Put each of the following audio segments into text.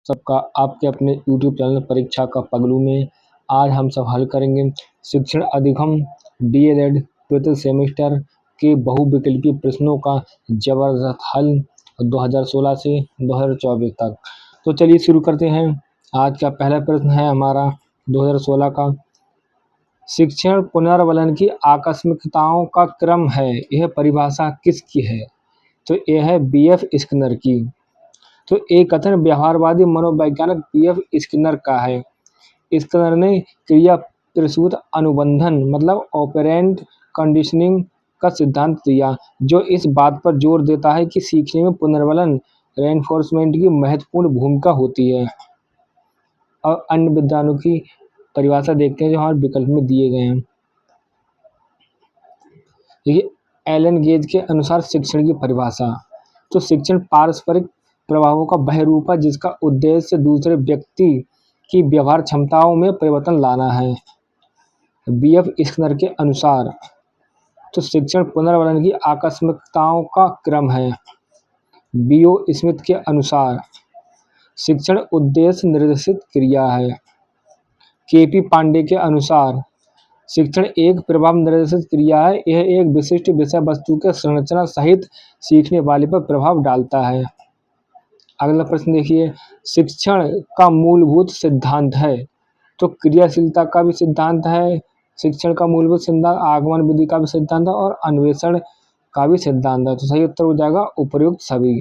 सबका आपके अपने यूट्यूब चैनल परीक्षा का पगलू में। आज हम सब हल करेंगे शिक्षण अधिगम डीएलएड द्वितीय सेमेस्टर के बहुविकल्पीय प्रश्नों का जबरदस्त हल 2016 से 2024 तक। तो चलिए शुरू करते हैं। आज का पहला प्रश्न है हमारा 2016 का, शिक्षण पुनर्वलन की आकस्मिकताओं का क्रम है, यह परिभाषा किसकी है? तो यह है बीएफ स्किनर की। तो एक कथन व्यवहारवादी मनोवैज्ञानिक बीएफ स्किनर का है। स्किनर ने क्रिया प्रसूत अनुबंधन मतलब ऑपरेंट कंडीशनिंग का सिद्धांत दिया, जो इस बात पर जोर देता है कि सीखने में पुनर्वलन रेनफोर्समेंट की महत्वपूर्ण भूमिका होती है। और अन्य विद्वानों की परिभाषा देखते हैं जो हमारे विकल्प में दिए गए हैं। देखिए, एलन गेज के अनुसार शिक्षण की परिभाषा, तो शिक्षण पारस्परिक प्रभावों का वह रूप है जिसका उद्देश्य दूसरे व्यक्ति की व्यवहार क्षमताओं में परिवर्तन लाना है। बीएफ स्किनर के अनुसार तो शिक्षण पुनर्वलन की आकस्मिकताओं का क्रम है। बीओ स्मिथ के अनुसार शिक्षण उद्देश्य निर्देशित क्रिया है। केपी पांडे के अनुसार शिक्षण एक प्रभाव निर्देशित क्रिया है, यह एक विशिष्ट विषय वस्तु के संरचना सहित सीखने वाले पर प्रभाव डालता है। अगला प्रश्न देखिए, शिक्षण का मूलभूत सिद्धांत है, तो क्रियाशीलता का भी सिद्धांत है, शिक्षण का मूलभूत सिद्धांत, आगमन विधि का भी सिद्धांत है और अन्वेषण का भी सिद्धांत है। तो सही उत्तर हो जाएगा उपयुक्त सभी।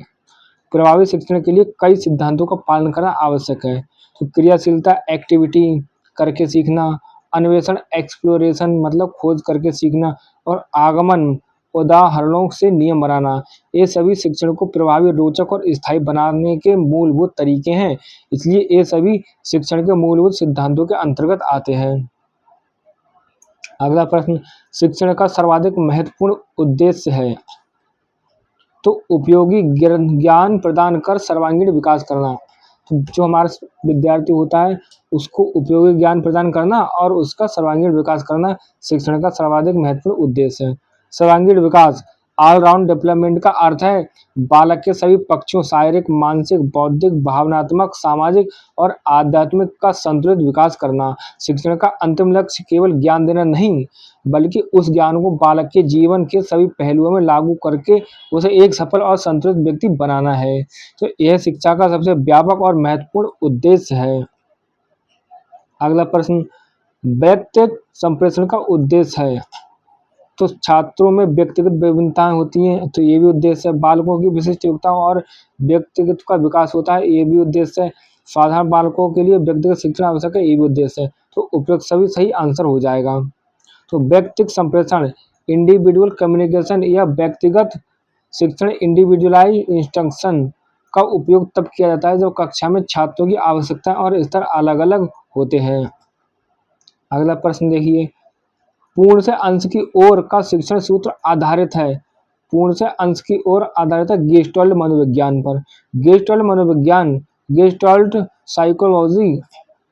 प्रभावी शिक्षण के लिए कई सिद्धांतों का पालन करना आवश्यक है। तो क्रियाशीलता एक्टिविटी करके सीखना, अन्वेषण एक्सप्लोरेशन मतलब खोज करके सीखना, और आगमन उदाहरणों से नियम बनाना, ये सभी शिक्षण को प्रभावी, रोचक और स्थायी बनाने के मूलभूत तरीके हैं। इसलिए ये सभी शिक्षण के मूलभूत सिद्धांतों के अंतर्गत आते हैं। अगला प्रश्न, शिक्षण का सर्वाधिक महत्वपूर्ण उद्देश्य है, तो उपयोगी ज्ञान प्रदान कर सर्वांगीण विकास करना। तो जो हमारा विद्यार्थी होता है उसको उपयोगी ज्ञान प्रदान करना और उसका सर्वांगीण विकास करना शिक्षण का सर्वाधिक महत्वपूर्ण उद्देश्य है। सर्वांगीण विकास ऑलराउंड डेवलपमेंट का अर्थ है बालक के सभी पक्षों शारीरिक, मानसिक, बौद्धिक, भावनात्मक, सामाजिक और आध्यात्मिक का संतुलित विकास करना। शिक्षण का अंतिम लक्ष्य केवल ज्ञान देना नहीं, बल्कि उस ज्ञान को बालक के जीवन के सभी पहलुओं में लागू करके उसे एक सफल और संतुलित व्यक्ति बनाना है। तो यह शिक्षा का सबसे व्यापक और महत्वपूर्ण उद्देश्य है। अगला प्रश्न, व्यक्तिगत संप्रेषण का उद्देश्य है, तो छात्रों में व्यक्तिगत विभिन्नताएं होती हैं, तो ये भी उद्देश्य है। बालकों की विशिष्ट योग्यताओं और व्यक्तिगत का विकास होता है, ये भी उद्देश्य है। साधारण बालकों के लिए व्यक्तिगत शिक्षण आवश्यक है, ये भी उद्देश्य है। तो उपयुक्त सभी सही आंसर हो जाएगा। तो व्यक्तिगत संप्रेषण इंडिविजुअल कम्युनिकेशन या व्यक्तिगत शिक्षण इंडिविजुअलाइज इंस्ट्रक्शन का उपयोग तब किया जाता है जब कक्षा में छात्रों की आवश्यकता और स्तर अलग अलग होते हैं। अगला प्रश्न देखिए, पूर्ण से अंश की ओर का शिक्षण सूत्र आधारित है, पूर्ण से अंश की ओर आधारित है गेस्टाल्ट मनोविज्ञान पर। गेस्टाल्ट मनोविज्ञान, गेस्टाल्ट साइकोलॉजी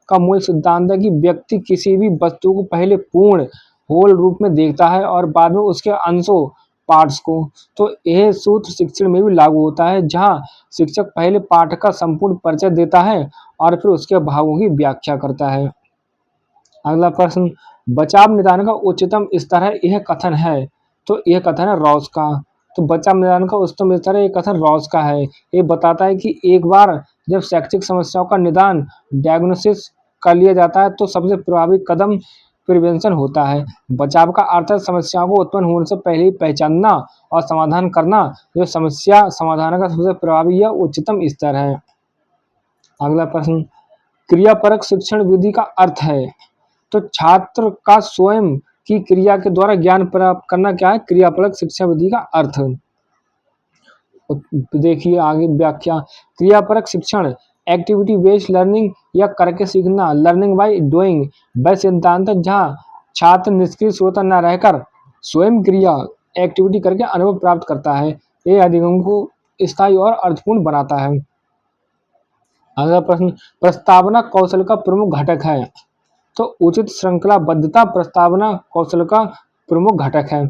का मूल सिद्धांत है कि व्यक्ति किसी भी वस्तु को पहले पूर्ण होल रूप में देखता है और बाद में उसके अंशों पार्ट्स को। तो यह सूत्र शिक्षण में भी लागू होता है, जहां शिक्षक पहले पाठ का संपूर्ण परिचय देता है और फिर उसके भावों की व्याख्या करता है। अगला प्रश्न, बचाव निदान का उच्चतम स्तर है, यह कथन है, तो यह कथन है रॉस का। तो बचाव निदान का उच्चतम स्तर है, यह कथन रॉस का है। ये बताता है कि एक बार जब शैक्षिक समस्याओं का निदान डायग्नोसिस कर लिया जाता है तो सबसे प्रभावी कदम प्रिवेंशन होता है। बचाव का अर्थ है समस्याओं को उत्पन्न होने से पहले ही पहचानना और समाधान करना, जो समस्या समाधान का सबसे प्रभावी या उच्चतम स्तर है। अगला प्रश्न, क्रियापरक शिक्षण विधि का अर्थ है, तो छात्र का स्वयं की क्रिया के द्वारा ज्ञान प्राप्त करना क्या है? क्रियापरक शिक्षा विधि का अर्थ। देखिए आगे व्याख्या, क्रियापरक शिक्षण एक्टिविटी बेस्ड लर्निंग या करके सीखना, लर्निंग बाय डूइंग वह सिद्धांत है जहाँ छात्र निष्क्रिय श्रोता न रहकर स्वयं क्रिया एक्टिविटी करके अनुभव प्राप्त करता है। ये अधिगम को स्थायी और अर्थपूर्ण बनाता है। अगला प्रश्न, प्रस्तावना कौशल का प्रमुख घटक है, तो उचित श्रृंखलाबद्धता प्रस्तावना कौशल का प्रमुख घटक है।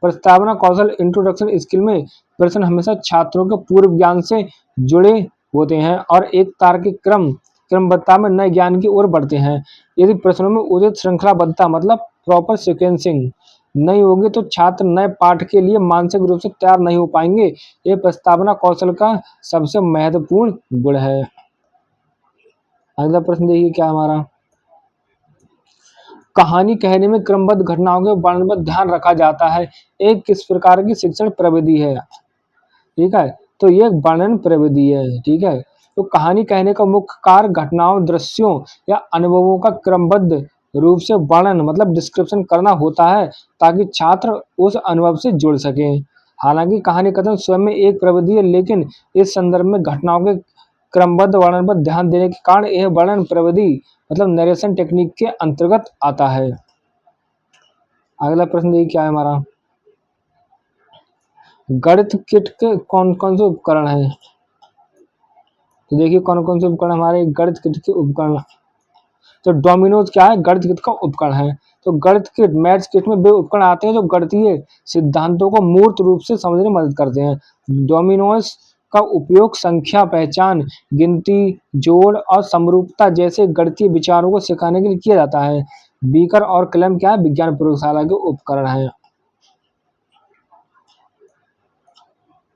प्रस्तावना कौशल इंट्रोडक्शन स्किल में प्रश्न हमेशा छात्रों के पूर्व ज्ञान से जुड़े होते हैं और एक तार्किक क्रमबद्धता में नए ज्ञान की ओर बढ़ते हैं। यदि प्रश्नों में उचित श्रृंखलाबद्धता मतलब प्रॉपर सीक्वेंसिंग नहीं होगी तो छात्र नए पाठ के लिए मानसिक रूप से तैयार नहीं हो पाएंगे। ये प्रस्तावना कौशल का सबसे महत्वपूर्ण गुण है। अगला प्रश्न देखिए क्या हमारा, कहानी कहने में क्रमबद्ध घटनाओं के वर्णन पर ध्यान रखा जाता है। एक किस प्रकार की शिक्षण प्रविधि है? ठीक है, तो ये एक वर्णन प्रविधि है। ठीक है, तो कहानी कहने का मुख्य कार्य घटनाओं, दृश्यों या अनुभवों का क्रमबद्ध रूप से वर्णन मतलब डिस्क्रिप्शन करना होता है ताकि छात्र उस अनुभव से जुड़ सकें। हालांकि कहानी कथन स्वयं में एक प्रविधि है, लेकिन इस संदर्भ में घटनाओं के क्रमबद्ध वर्णन पर ध्यान देने के कारण यह वर्णन प्रविधि मतलब नरेशन टेक्निक के अंतर्गत आता है। अगला प्रश्न देखिए क्या है हमारा, गणित किट के कौन कौन से उपकरण हैं? तो देखिए कौन कौन से उपकरण हमारे गणित किट के उपकरण। तो डोमिनोज क्या है? गणित किट का उपकरण है। तो गणित किट मैथ्स किट में वे उपकरण आते हैं जो गणितीय सिद्धांतों को मूर्त रूप से समझने में मदद करते हैं। डोमिनोज का उपयोग संख्या पहचान, गिनती, जोड़ और समरूपता जैसे गणितीय विचारों को सिखाने के लिए किया जाता है। बीकर और कलम क्या है? विज्ञान प्रयोगशाला के उपकरण हैं।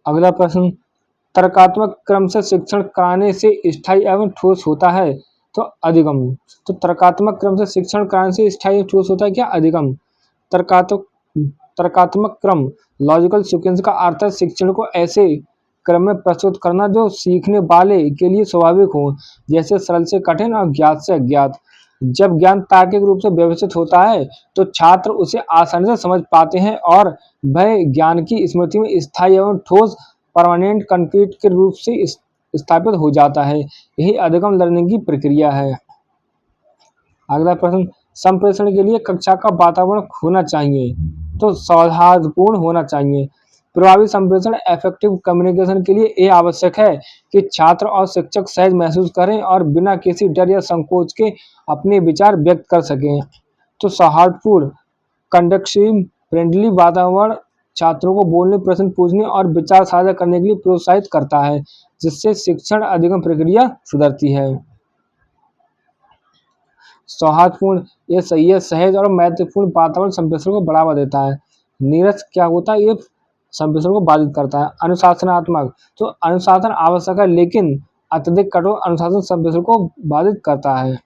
अगला प्रश्न, तर्कात्मक क्रम से शिक्षण कराने से स्थायी एवं ठोस होता है तो अधिगम। तो तर्कात्मक क्रम से शिक्षण कराने से स्थायी एवं ठोस होता है क्या? अधिगम। तर्कात्मक तर्कात्मक क्रम लॉजिकल सीक्वेंस का अर्थ है शिक्षण को ऐसे क्रम में प्रस्तुत करना जो सीखने वाले के लिए स्वाभाविक हो, जैसे सरल से कठिन और ज्ञात से अज्ञात। जब ज्ञान तार्किक रूप से व्यवस्थित होता है तो छात्र उसे आसानी से समझ पाते हैं और वह ज्ञान की स्मृति में स्थायी एवं ठोस परमानेंट कंक्रीट के रूप से स्थापित हो जाता है। यही अधिगम लर्निंग की प्रक्रिया है। अगला प्रश्न, संप्रेषण के लिए कक्षा का वातावरण होना चाहिए तो सौहार्दपूर्ण होना चाहिए। प्रभावी संप्रेषण इफेक्टिव कम्युनिकेशन के लिए ये आवश्यक है कि छात्र और शिक्षक सहज महसूस करें और बिना किसी डर या संकोच के अपने विचार व्यक्त कर सकें। तो सौहार्दपूर्ण कंडक्टिव फ्रेंडली वातावरण छात्रों को बोलने, प्रश्न पूछने और विचार साझा करने के लिए प्रोत्साहित करता है, जिससे शिक्षण अधिगम प्रक्रिया सुधरती है। सौहार्दपूर्ण ये सही है, सहज और महत्वपूर्ण वातावरण संप्रेषण को बढ़ावा देता है। नीरस क्या होता है? ये संप्रेषण को बाधित करता है। अनुशासनात्मक, तो अनुशासन आवश्यक है लेकिन अत्यधिक कठोर अनुशासन संप्रेषण को बाधित करता है।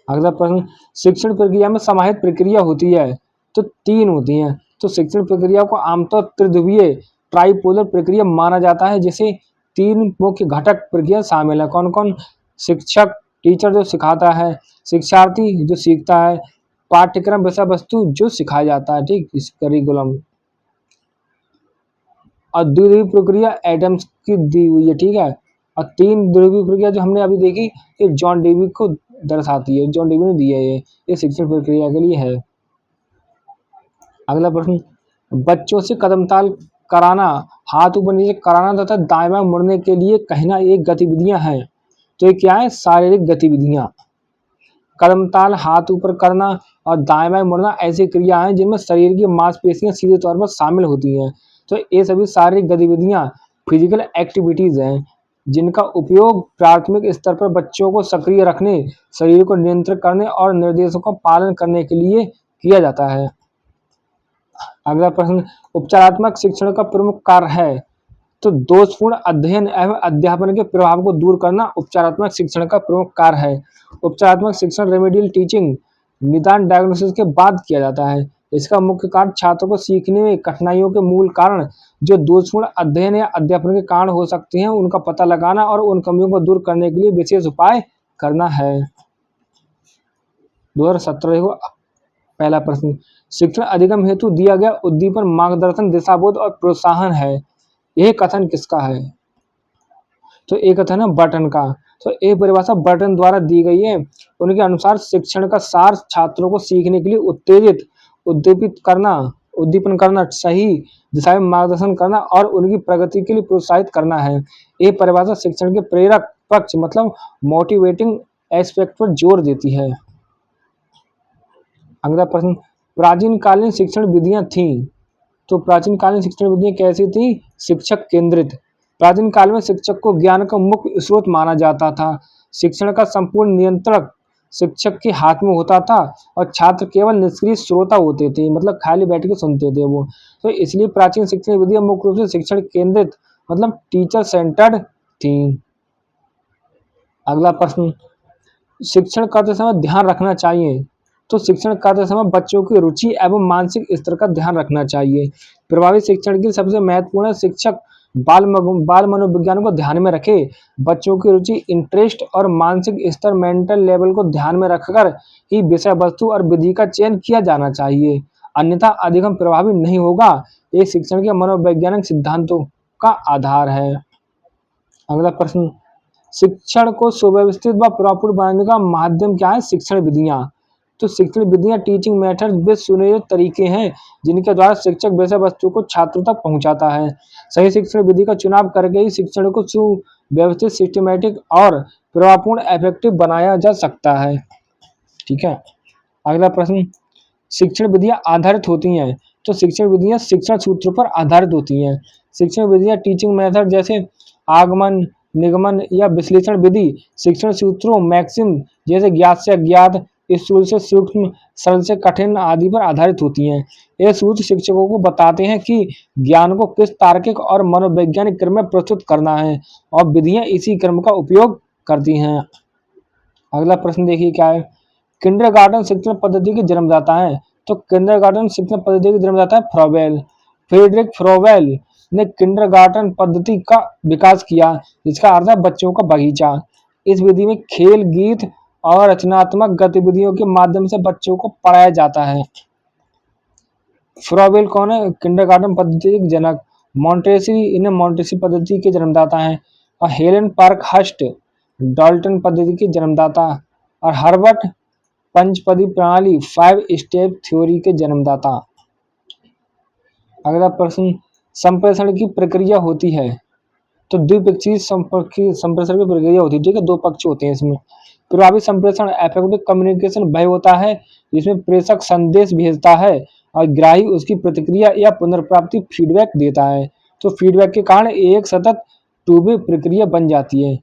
अगला प्रश्न, शिक्षण प्रक्रिया में समाहित प्रक्रिया होती है तो 3 होती हैं। तो शिक्षण प्रक्रिया को आमतौर त्रिध्रुवीय ट्राइपोलर प्रक्रिया माना जाता है जिसे 3 मुख्य घटक प्रक्रिया शामिल है। कौन कौन? शिक्षक टीचर जो सिखाता है, शिक्षार्थी जो सीखता है, पाठ्यक्रम विषय वस्तु जो सिखाया जाता है। ठीक, इस करिकुलम। और द्विध्रुवीय प्रक्रिया एडम्स की दी हुई है। ठीक है, और 3 ध्रुवीय प्रक्रिया जो हमने अभी देखी ये जॉन डेवी को दर्शाती है, जॉन डेवी ने दी है ये शिक्षण प्रक्रिया के लिए है। अगला प्रश्न, बच्चों से कदम ताल कराना, हाथ ऊपर नीचे कराना तथा दाएं बाएं मुड़ने के लिए कहना ये गतिविधियां हैं। तो ये क्या है? शारीरिक गतिविधियां। कदम ताल, हाथ ऊपर करना और दाएं बाएं मुड़ना ऐसी क्रिया हैं जिनमें शरीर की मांसपेशियां सीधे तौर पर शामिल होती हैं। तो ये सभी शारीरिक गतिविधियां फिजिकल एक्टिविटीज हैं जिनका उपयोग प्राथमिक स्तर पर बच्चों को सक्रिय रखने, शरीर को नियंत्रित करने और निर्देशों का पालन करने के लिए किया जाता है। अगला प्रश्न, उपचारात्मक शिक्षण का प्रमुख कार्य है तो दोषपूर्ण अध्ययन एवं अध्यापन के प्रभाव को दूर करना उपचारात्मक शिक्षण का प्रमुख कार्य है। उपचारात्मक शिक्षण रेमेडियल टीचिंग निदान डायग्नोसिस के बाद किया जाता है। इसका मुख्य कार्य छात्रों को सीखने में कठिनाइयों के मूल कारण जो दोषपूर्ण अध्ययन या अध्यापन के कारण हो सकते हैं उनका पता लगाना और उन कमियों को दूर करने के लिए विशेष उपाय करना है। 2017 को पहला प्रश्न, शिक्षण अधिगम हेतु दिया गया उद्दीपन मार्गदर्शन दिशाबोध और प्रोत्साहन है। यह कथन किसका है? तो एक कथन है बर्टन का। तो एक परिभाषा बर्टन द्वारा दी गई है। उनके अनुसार शिक्षण का सार छात्रों को सीखने के लिए उद्दीपन करना, सही दिशा में मार्गदर्शन करना और उनकी प्रगति के लिए प्रोत्साहित करना है। ये परिभाषा शिक्षण के प्रेरक पक्ष मतलब मोटिवेटिंग एस्पेक्ट पर जोर देती है। अगला प्रश्न, प्राचीन कालीन शिक्षण विधियां थीं तो प्राचीन कालीन शिक्षण विधियां कैसी थी? शिक्षक केंद्रित, प्राचीन काल में शिक्षक को ज्ञान का मुख्य स्रोत माना जाता था। शिक्षण का संपूर्ण नियंत्रण शिक्षक के हाथ में होता था और छात्र केवल निष्क्रिय श्रोता होते थे, मतलब खाली बैठ के सुनते थे वो। तो इसलिए प्राचीन शिक्षण विधियां मुख्य रूप से शिक्षण केंद्रित, मतलब टीचर सेंटर्ड थी। अगला प्रश्न, शिक्षण करते समय ध्यान रखना चाहिए। तो शिक्षण करते समय बच्चों की रुचि एवं मानसिक स्तर का ध्यान रखना चाहिए। प्रभावी शिक्षण की सबसे महत्वपूर्ण शिक्षक बाल मनोविज्ञान को ध्यान में रखे। बच्चों की रुचि, इंटरेस्ट और मानसिक स्तर, मेंटल लेवल को ध्यान में रखकर ही विषय वस्तु और विधि का चयन किया जाना चाहिए, अन्यथा अधिगम प्रभावी नहीं होगा। ये शिक्षण के मनोवैज्ञानिक सिद्धांतों का आधार है। अगला प्रश्न, शिक्षण को सुव्यवस्थित व प्रॉपर बनाने का माध्यम क्या है? शिक्षण विधियां। तो शिक्षण विधियां टीचिंग मेथड वे सुनियोजित तरीके हैं जिनके द्वारा शिक्षक विषय वस्तु को छात्रों तक पहुंचाता है। सही शिक्षण विधि का चुनाव करके ही शिक्षण को सुव्यवस्थित, सिस्टमैटिक और प्रभावपूर्ण इफेक्टिव बनाया जा सकता है। ठीक है। अगला प्रश्न, शिक्षण विधियां आधारित होती हैं। तो शिक्षण विधियां शिक्षण सूत्रों पर आधारित होती हैं। शिक्षण विधियां टीचिंग मेथड जैसे आगमन, निगमन या विश्लेषण विधि, शिक्षण सूत्रों मैक्सिम जैसे ज्ञात से अज्ञात, स्थूल से सूक्ष्म, सरल से कठिन आदि पर आधारित होती हैं। ये सूत्र शिक्षकों को बताते हैं कि ज्ञान को किस तार्किक और मनोवैज्ञानिक क्रम में प्रस्तुत करना है और विधियां इसी क्रम का उपयोग करती हैं। अगला प्रश्न देखिए क्या है, किंडरगार्टन शिक्षण पद्धति के जन्मदाता है। तो किंडरगार्टन शिक्षण पद्धति के जन्मदाता है फ्रोबेल। फ्रेडरिक फ्रोबेल ने किंडरगार्टन पद्धति का विकास किया, जिसका अर्थ है बच्चों का बगीचा। इस विधि में खेल, गीत और रचनात्मक गतिविधियों के माध्यम से बच्चों को पढ़ाया जाता है। फ्रोबेल कौन है? किंडरगार्टन पद्धति के जनक। मॉन्टेसरी, इन्हें मॉन्टेसरी पद्धति के जन्मदाता हैं। और हेलेन पार्कहर्स्ट डाल्टन पद्धति के जन्मदाता। और हर्बर्ट पंचपदी प्रणाली, 5 स्टेप थ्योरी के जन्मदाता। अगला प्रश्न, संप्रेषण की प्रक्रिया होती है। तो द्विपक्षीय संप्रेषण की प्रक्रिया होती है। ठीक है, 2 पक्ष होते हैं इसमें। प्रभावी संप्रेषण, इफेक्टिव कम्युनिकेशन वह होता है जिसमें प्रेषक संदेश भेजता है और ग्राही उसकी प्रतिक्रिया या पुनर्प्राप्ति फीडबैक देता है। तो फीडबैक के कारण एक सतत टू वे प्रक्रिया बन जाती है।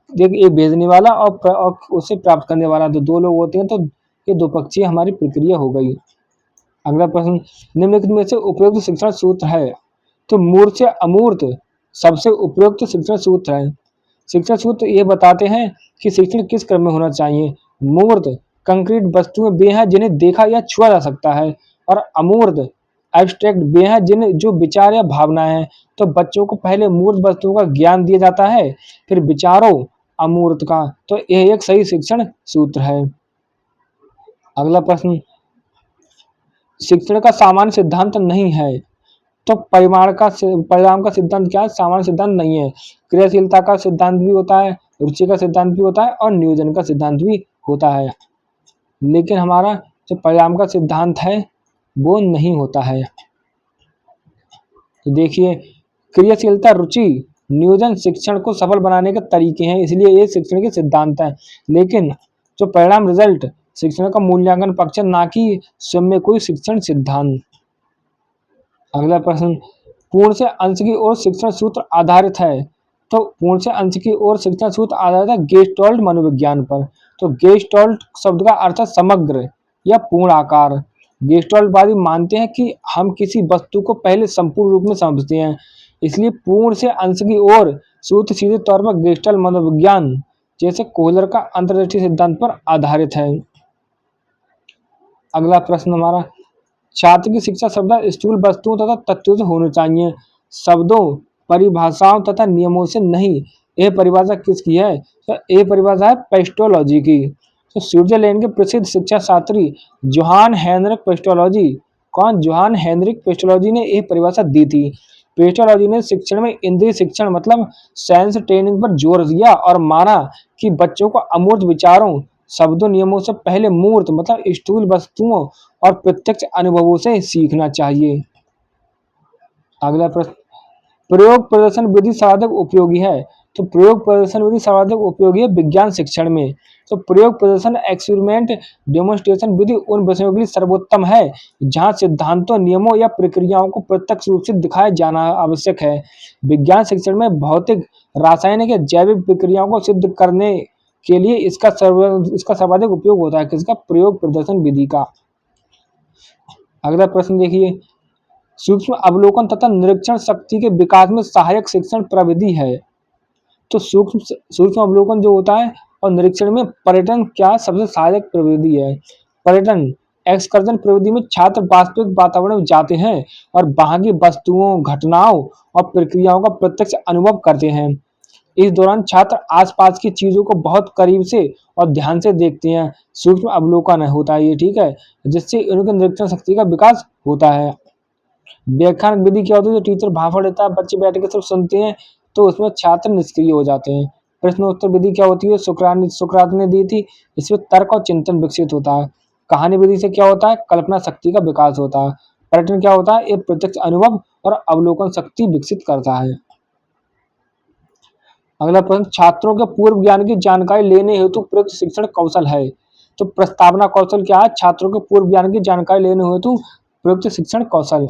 देखिए, एक भेजने वाला और उसे प्राप्त करने वाला, तो 2 लोग होते हैं, तो ये 2 पक्षीय हमारी प्रक्रिया हो गई। अगला प्रश्न, निम्नलिखित में से उपयुक्त शिक्षण सूत्र है। तो मूर्त से अमूर्त सबसे उपयुक्त शिक्षण सूत्र है। शिक्षण सूत्र ये बताते हैं कि शिक्षण किस क्रम में होना चाहिए। मूर्त, कंक्रीट वस्तुएं वे हैं जिन्हें देखा या छुआ जा सकता है। और अमूर्त, एब्स्ट्रैक्ट वे हैं जिन्हें जो विचार या भावनाएं हैं। तो बच्चों को पहले मूर्त वस्तुओं का ज्ञान दिया जाता है, फिर विचारों अमूर्त का। तो यह एक सही शिक्षण सूत्र है। अगला प्रश्न, शिक्षण का सामान्य सिद्धांत नहीं है। तो परिणाम का सिद्धांत क्या है? सामान्य सिद्धांत नहीं है। क्रियाशीलता का सिद्धांत भी होता है, रुचि का सिद्धांत भी होता है और नियोजन का सिद्धांत भी होता है, लेकिन हमारा जो परिणाम का सिद्धांत है वो नहीं होता है। तो देखिए, क्रियाशीलता, रुचि, नियोजन शिक्षण को सफल बनाने के तरीके हैं, इसलिए ये शिक्षण के सिद्धांत है। लेकिन जो परिणाम, रिजल्ट, शिक्षण का मूल्यांकन पक्ष, ना कि स्वयं में कोई शिक्षण सिद्धांत। अगला प्रश्न, पूर्ण से अंश की ओर शिक्षण सूत्र आधारित है। तो पूर्ण से अंश की ओर शिक्षण सूत्र आधारित है गेस्टाल्ट मनोविज्ञान पर। तो गेस्टाल्ट शब्द का अर्थ है समग्र या पूर्ण आकार। गेस्टाल्टवादी मानते हैं कि हम किसी वस्तु को पहले संपूर्ण रूप में समझते हैं, इसलिए पूर्ण से अंश की ओर सूत्र सीधे तौर पर गेस्टाल्ट मनोविज्ञान जैसे कोहलर का अंतर्दृष्टि सिद्धांत पर आधारित है। अगला प्रश्न हमारा, छात्र की शिक्षा शब्द स्थूल वस्तुओं तथा तथ्यों से होनी चाहिए, शब्दों, परिभाषाओं तथा नियमों से नहीं। यह परिभाषा किसकी है? तो यह परिभाषा है पेस्टोलॉजी की। तो स्विट्जरलैंड के प्रसिद्ध शिक्षा शास्त्री जोहान हेनरिक पेस्टोलॉजी, कौन? जोहान हेनरिक पेस्टोलॉजी ने यह परिभाषा दी थी। पेस्टोलॉजी ने शिक्षण में इंद्रिय शिक्षण मतलब सेंस ट्रेनिंग पर जोर दिया और माना कि बच्चों को अमूर्त विचारों, शब्दों, नियमों से पहले मूर्त मतलब स्थूल वस्तुओं और प्रत्यक्ष अनुभवों से सीखना चाहिए। अगला प्रश्न, प्रयोग प्रदर्शन विधि साधक उपयोगी है। तो प्रयोग प्रदर्शन विधि सर्वाधिक उपयोगी है विज्ञान शिक्षण में। तो प्रयोग प्रदर्शन एक्सपेरिमेंट डेमोन्स्ट्रेशन विधि उन विषयों के लिए सर्वोत्तम है जहां सिद्धांतों, नियमों या प्रक्रियाओं को प्रत्यक्ष रूप से दिखाया जाना आवश्यक है। विज्ञान शिक्षण में भौतिक, रासायनिक या जैविक प्रक्रियाओं को सिद्ध करने के लिए इसका सर्वाधिक उपयोग होता है। किसका? प्रयोग प्रदर्शन विधि का। अगला प्रश्न देखिए, सूक्ष्म अवलोकन तथा निरीक्षण शक्ति के विकास में सहायक शिक्षण प्रविधि है। तो सूक्ष्म अवलोकन जो होता है और निरीक्षण में पर्यटन क्या सबसे सहायक प्रविधि है। पर्यटन एक्सकर्जन प्रविधि में छात्र वास्तविक वातावरण में जाते हैं और वहां की वस्तुओं, घटनाओं और प्रक्रियाओं का प्रत्यक्ष अनुभव करते हैं। इस दौरान छात्र आसपास की चीजों को बहुत करीब से और ध्यान से देखते हैं। सूक्ष्म अवलोकन होता है ये, ठीक है, जिससे उनकी निरीक्षण शक्ति का विकास होता है। व्याख्यान विधि क्या होती है? जो टीचर भाषण देता है, बच्चे बैठ के सिर्फ सुनते हैं, तो उसमें छात्र निष्क्रिय हो जाते हैं। प्रश्नोत्तर विधि क्या होती है? सुकरात ने दी थी। इसमें तर्क और चिंतन विकसित होता है। कहानी विधि से क्या होता है? कल्पना शक्ति का विकास होता है। पर्यटन क्या होता है? एक प्रत्यक्ष अनुभव और अवलोकन शक्ति विकसित करता है। अगला प्रश्न, छात्रों के पूर्व ज्ञान की जानकारी लेने हेतु प्रयुक्त शिक्षण कौशल है। तो प्रस्तावना कौशल क्या है? छात्रों के पूर्व ज्ञान की जानकारी लेने हेतु प्रयुक्त शिक्षण कौशल।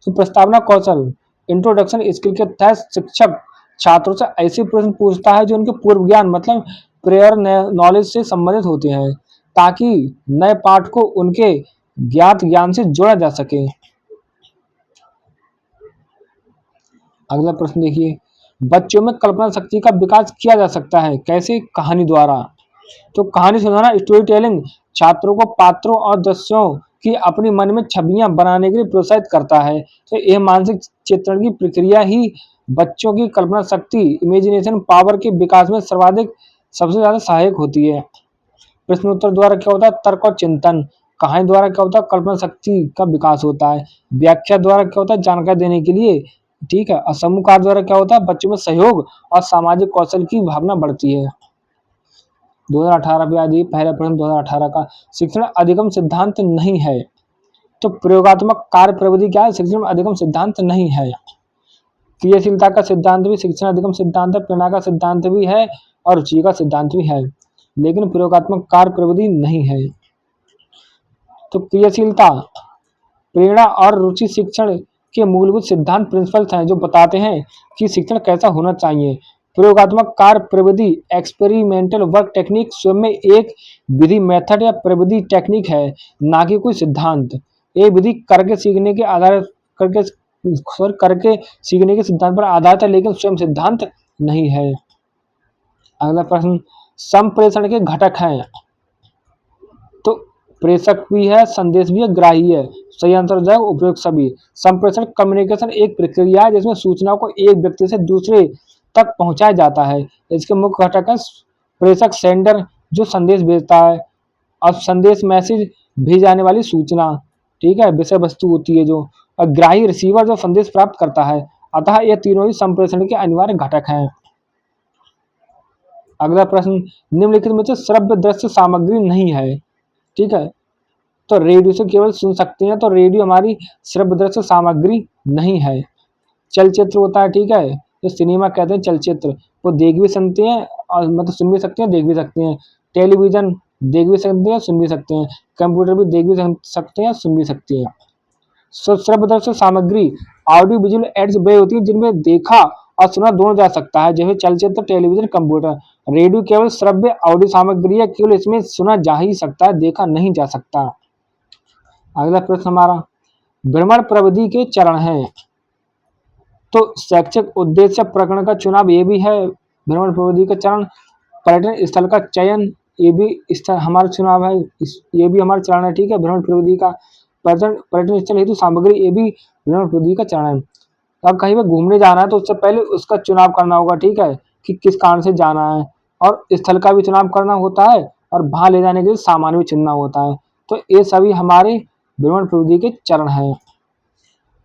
तो प्रस्तावना कौशल इंट्रोडक्शन स्किल के तहत शिक्षक छात्रों से ऐसे प्रश्न पूछता है जो उनके पूर्व ज्ञान मतलब प्रेयर नॉलेज से संबंधित होते हैं, ताकि नए पाठ को उनके ज्ञात ज्ञान से जोड़ा जा सके। अगला प्रश्न देखिए, बच्चों में कल्पना शक्ति का विकास किया जा सकता है कैसे? कहानी द्वारा। तो कहानी सुनाना, स्टोरी टेलिंग, छात्रों को पात्रों और दृश्यों की अपनी मन में छवियां बनाने के लिए प्रोत्साहित करता है। तो यह मानसिक चित्रण की प्रक्रिया ही बच्चों की कल्पना शक्ति, इमेजिनेशन पावर के विकास में सबसे ज्यादा सहायक होती है। प्रश्नोत्तर द्वारा क्या होता है? तर्क और चिंतन। कहानी द्वारा क्या होता है? कल्पना शक्ति का विकास होता है। व्याख्या द्वारा क्या होता है? जानकारी देने के लिए, ठीक है। और समूह कार्य द्वारा क्या होता है? बच्चों में सहयोग और सामाजिक कौशल की भावना बढ़ती है। 2018 पे आज ये पहला प्रश्न 2018 का, शिक्षण अधिगम सिद्धांत नहीं है। तो प्रयोगात्मक कार्य प्रविधि क्या है? शिक्षण अधिगम सिद्धांत नहीं है। क्रियाशीलता का सिद्धांत भी शिक्षण अधिगम सिद्धांत है, प्रेरणा का सिद्धांत भी है और रुचि का सिद्धांत भी है, लेकिन प्रयोगात्मक कार्य प्रविधि नहीं है। तो क्रियाशीलता, प्रेरणा और रुचि शिक्षण के मूलभूत सिद्धांत प्रिंसिपल्स हैं जो बताते हैं कि शिक्षण कैसा होना चाहिए। प्रयोगात्मक कार्य प्रविधि एक्सपेरिमेंटल वर्क टेक्निक स्वयं में एक विधि, मेथड या प्रविधि टेक्निक है, ना कि कोई सिद्धांत। ये विधि करके सीखने के सिद्धांत पर आधारित है, लेकिन स्वयं सिद्धांत नहीं है। अगला प्रश्न, संप्रेषण के घटक हैं। तो प्रेषक भी है, संदेश भी है, ग्राही है। सही आंसर हो जाएगा उपयुक्त सभी। संप्रेषण कम्युनिकेशन एक प्रक्रिया है जिसमें सूचनाओं को एक व्यक्ति से दूसरे तक पहुंचाया जाता है। इसके मुख्य घटक है प्रेषक, सेंडर जो संदेश भेजता है, और संदेश मैसेज भेजी जाने वाली सूचना, ठीक है, विषय वस्तु होती है जो, और ग्राही रिसीवर जो संदेश प्राप्त करता है। अतः ये तीनों ही संप्रेषण के अनिवार्य घटक हैं। अगला प्रश्न, निम्नलिखित में से श्रव्य दृश्य सामग्री नहीं है, ठीक है। तो रेडियो से केवल सुन सकते हैं, तो रेडियो हमारी श्रव्य दृश्य सामग्री नहीं है। चलचित्र होता है, ठीक है, जो सिनेमा कहते हैं चलचित्र, वो देख भी सकते हैं और मतलब सुन भी सकते हैं, देख भी सकते हैं। टेलीविजन देख भी सकते हैं, सुन भी सकते हैं। कंप्यूटर भी देख भी सकते हैं, सुन भी सकते हैं। श्रव्य दृश्य सामग्री ऑडियो विजुअल एड्स वे होती है जिनमें देखा और सुना दोनों जा सकता है, जैसे चलचित्र, टेलीविजन, कंप्यूटर। रेडियो केवल श्रव्य ऑडियो सामग्री है, केवल इसमें सुना जा ही सकता है, देखा नहीं जा सकता। अगला प्रश्न हमारा, भ्रमण प्रविधि के चरण हैं। तो शैक्षिक उद्देश्य प्रकरण का चुनाव ये भी है भ्रमण प्रविधि का चरण। पर्यटन स्थल का चयन ये भी स्थल हमारा चुनाव है, ये भी हमारा चरण है, ठीक है, भ्रमण प्रविधि का। पर्यटन स्थल हेतु सामग्री ये भी भ्रमण प्रविधि का चरण है। अब कहीं पे घूमने जाना है तो उससे पहले उसका चुनाव करना होगा, ठीक है, कि किस कारण से जाना है, और स्थल का भी चुनाव करना होता है, और वहां ले जाने के लिए सामान भी चुनना होता है। तो ये सभी हमारे भ्रमण प्रविधि के चरण हैं।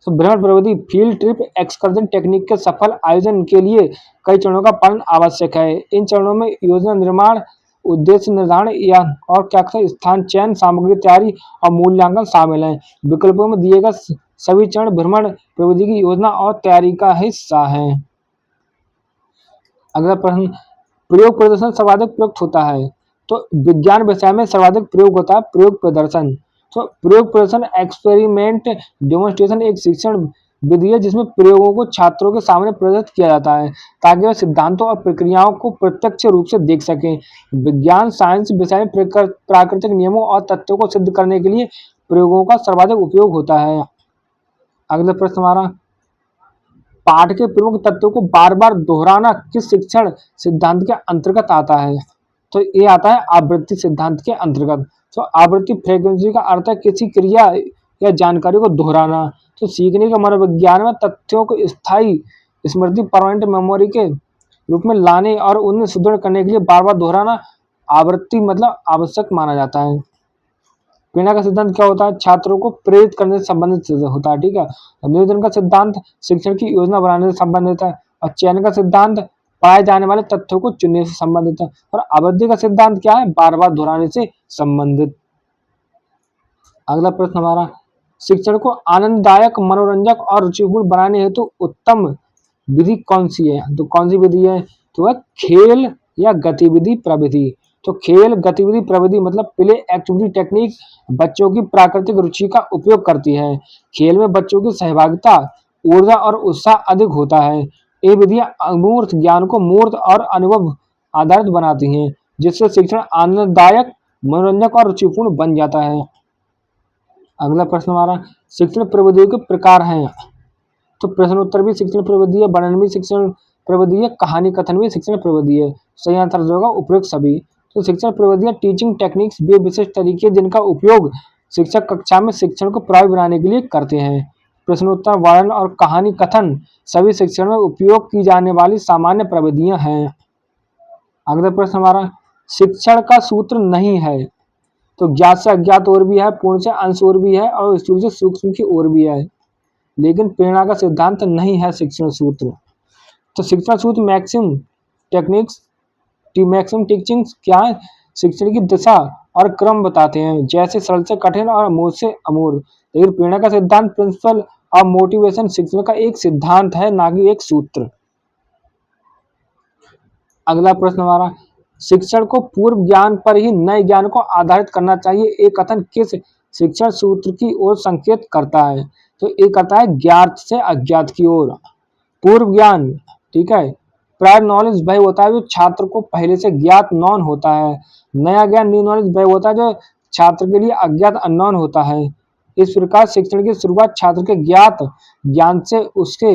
तो भ्रमण प्रविधि फील्ड ट्रिप एक्सकर्जन टेक्निक के सफल आयोजन के लिए कई चरणों का पालन आवश्यक है। इन चरणों में योजना निर्माण, उद्देश्य निर्धारण या और क्या कहते हैं स्थान चयन, सामग्री तैयारी और मूल्यांकन शामिल हैं। विकल्पों में दिए गए सभी चरण भ्रमण प्रविधि की योजना और तैयारी का हिस्सा हैं। अगला प्रश्न, प्रयोग प्रदर्शन सर्वाधिक प्रयुक्त होता है। तो विज्ञान विषय में सर्वाधिक प्रयोग होता है प्रयोग प्रदर्शन। तो प्रयोग प्रदर्शन एक्सपेरिमेंट डेमोन्स्ट्रेशन एक शिक्षण विधि है जिसमें प्रयोगों को छात्रों के सामने प्रदर्शित किया जाता है ताकि वे सिद्धांतों और प्रक्रियाओं को प्रत्यक्ष रूप से देख सकें। विज्ञान साइंस विषय में प्राकृतिक नियमों और तथ्यों को सिद्ध करने के लिए प्रयोगों का सर्वाधिक उपयोग होता है। अगला प्रश्न हमारा, पाठ के प्रमुख तत्वों को बार बार दोहराना किस शिक्षण सिद्धांत के अंतर्गत आता है? तो ये आता है आवृत्ति सिद्धांत के अंतर्गत। तो आवृत्ति फ्रीक्वेंसी का अर्थ है किसी क्रिया या जानकारी को दोहराना। तो सीखने के मनोविज्ञान में तथ्यों को स्थायी स्मृति परमानेंट मेमोरी के रूप में लाने और उन्हें सुदृढ़ करने के लिए बार बार दोहराना आवृत्ति मतलब आवश्यक माना जाता है। प्रेरणा का सिद्धांत क्या होता है? छात्रों को प्रेरित करने से संबंधित होता है। ठीक है। नियोजन का सिद्धांत शिक्षण की योजना बनाने से संबंधित है। और चयन का सिद्धांत पाए जाने वाले तथ्यों को चुनने से संबंधित है। और आवृत्ति का सिद्धांत क्या है? बार बार दोहराने से संबंधित। अगला प्रश्न हमारा, शिक्षण को आनंददायक, मनोरंजक और रुचिपूर्ण बनाने हेतु उत्तम विधि कौन सी है? तो कौन सी विधि है? तो वह खेल या गतिविधि प्रविधि। तो खेल गतिविधि प्रविधि मतलब प्ले एक्टिविटी टेक्निक बच्चों की प्राकृतिक रुचि का उपयोग करती है। खेल में बच्चों की सहभागिता, ऊर्जा और उत्साह अधिक होता है। ये विधियां अमूर्त ज्ञान को मूर्त और अनुभव आधारित बनाती हैं जिससे शिक्षण आनंददायक, मनोरंजक और रुचिपूर्ण बन जाता है। अगला प्रश्न हमारा, शिक्षण प्रविधियों के प्रकार हैं। तो प्रश्नोत्तर भी शिक्षण प्रविधि है, वर्णन भी शिक्षण प्रविधि है, कहानी कथन भी शिक्षण प्रविधि है। सही आंसर जो होगा उपयुक्त सभी। तो शिक्षण प्रविधियां टीचिंग टेक्निक्स वे विशेष तरीके जिनका उपयोग शिक्षक कक्षा में शिक्षण को प्रभावी बनाने के लिए करते हैं। प्रश्नोत्तर, वर्णन और कहानी कथन सभी शिक्षण में उपयोग की जाने वाली सामान्य प्रविधियां हैं। अगला प्रश्न हमारा, शिक्षण का सूत्र नहीं है। तो ज्ञात से अज्ञात और भी है, पूर्ण से अंश और भी है और स्थूल से सूक्ष्म की ओर भी है, लेकिन प्रेरणा का सिद्धांत नहीं है शिक्षण सूत्र। तो शिक्षण सूत्र मैक्सिम टेक्निक्स मैक्सिमम टीचिंग्स क्या है? शिक्षण की दिशा और क्रम बताते हैं, जैसे सरल से कठिन और अमूर्त से अमूर्त। लेकिन प्रेरणा का सिद्धांत प्रिंसिपल ऑफ मोटिवेशन शिक्षण का एक सिद्धांत है, ना कि एक सूत्र। अगला प्रश्न हमारा, शिक्षण को पूर्व ज्ञान पर ही नए ज्ञान को आधारित करना चाहिए, एक कथन किस शिक्षण सूत्र की ओर संकेत करता है? तो एक कहता है ज्ञात से अज्ञात की ओर। पूर्व ज्ञान, ठीक है, प्रायर नॉलेज वह होता है जो छात्र को पहले से ज्ञात नॉन होता है। नया ज्ञान न्यू नॉलेज वह होता है जो छात्र के लिए अज्ञात अननोन होता है। इस प्रकार शिक्षण की शुरुआत छात्र के ज्ञात ज्ञान से उसके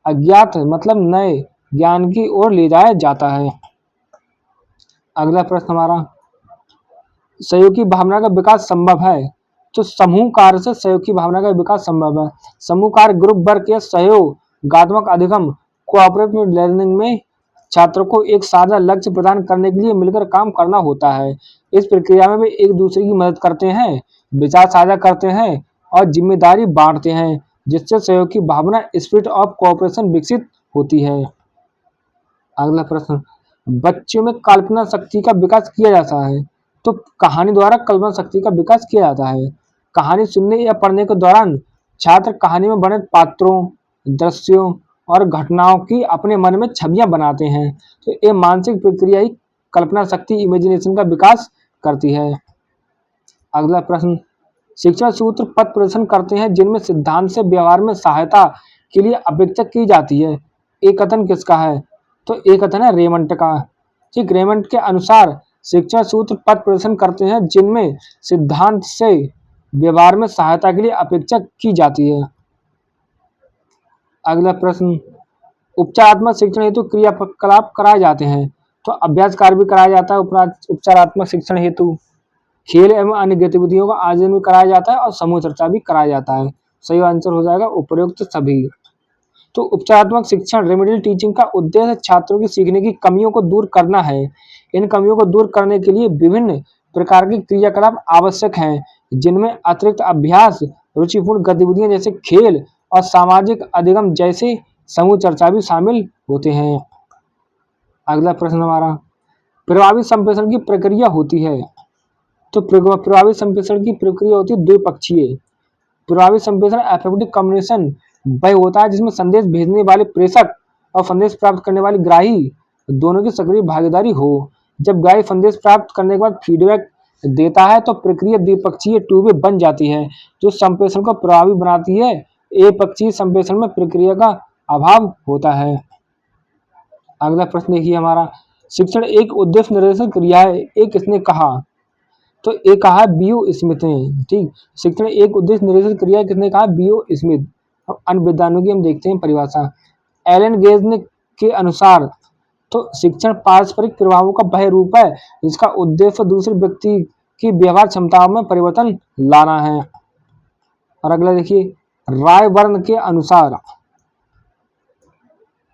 अज्ञात मतलब नए ज्ञान की ओर ले जाया जाता है। अगला प्रश्न हमारा, सहयोग की भावना का विकास संभव है। तो समूह कार्य से सहयोग की भावना का विकास संभव है। समूह कार्य, ग्रुप वर्क या सहयोगात्मक अधिगम कोऑपरेटिव लर्निंग में छात्रों को एक साझा लक्ष्य प्रदान करने के लिए मिलकर काम करना होता है। इस प्रक्रिया में वे एक दूसरे की मदद करते हैं, विचार साझा करते हैं और जिम्मेदारी बांटते हैं, जिससे सहयोग की भावना स्पिरिट ऑफ कोऑपरेशन विकसित होती है। अगला प्रश्न, बच्चों में कल्पना शक्ति का विकास किया जाता है। तो कहानी द्वारा कल्पना शक्ति का विकास किया जाता है। कहानी सुनने या पढ़ने के दौरान छात्र कहानी में बने पात्रों, दृश्यों और घटनाओं की अपने मन में छवियां बनाते हैं। तो ये मानसिक प्रक्रिया ही कल्पना शक्ति इमेजिनेशन का विकास करती है। अगला प्रश्न, शिक्षण सूत्र पथ प्रदर्शन करते हैं जिनमें सिद्धांत से व्यवहार में सहायता के लिए अपेक्षा की जाती है। एक कथन किसका है? तो एक कथन है रेमंड का। ठीक, रेमंड के अनुसार शिक्षण सूत्र पथ प्रदर्शन करते हैं जिनमें सिद्धांत से व्यवहार में सहायता के लिए अपेक्षा की जाती है। अगला प्रश्न, उपचारात्मक शिक्षण हेतु क्रियाकलाप कराए जाते हैं। तो अभ्यास कार्य भी कराया जाता है उपचारात्मक शिक्षण हेतु। खेल एवं अन्य गतिविधियों का आयोजन भी कराया जाता है और समूह चर्चा भी कराया जाता है। सही आंसर हो जाएगा उपयुक्त सभी। तो उपचारात्मक शिक्षण रेमेडियल टीचिंग का उद्देश्य छात्रों की सीखने की कमियों को दूर करना है। इन कमियों को दूर करने के लिए विभिन्न प्रकार के क्रियाकलाप आवश्यक हैं, जिनमें अतिरिक्त अभ्यास, रुचिपूर्ण गतिविधियां जैसे खेल और सामाजिक अधिगम जैसे समूह चर्चा भी शामिल होते हैं। अगला प्रश्न हमारा, प्रभावी संप्रेषण की प्रक्रिया होती है। तो प्रभावी संप्रेषण की प्रक्रिया होती है द्विपक्षीय। प्रभावी संप्रेषण अफेक्टिव कम्युनिकेशन वह होता है जिसमें संदेश भेजने वाले प्रेषक और संदेश प्राप्त करने वाले ग्राही दोनों की सक्रिय भागीदारी हो। जब गाइड संदेश प्राप्त करने के बाद फीडबैक देता है तो प्रक्रिया द्विपक्षीय टू वे बन जाती है, जो संप्रेषण को प्रभावी बनाती है। एकपक्षीय संप्रेषण में प्रक्रिया का अभाव होता है। अगला प्रश्न देखिए हमारा, शिक्षण एक उद्देश्य निर्देशित क्रिया है, ये किसने कहा? तो ये कहा बीओ स्मिथ ने। ठीक, शिक्षण एक उद्देश्य निर्देशित क्रिया किसने कहा? B O Smith. अब अन्य विद्वानों की हम देखते हैं परिभाषा। एलन गेज ने के अनुसार तो शिक्षण पारस्परिक प्रभावों का वह रूप है जिसका उद्देश्य दूसरे व्यक्ति की व्यवहार क्षमताओं में परिवर्तन लाना है। और अगला देखिए, रायबर्न के अनुसार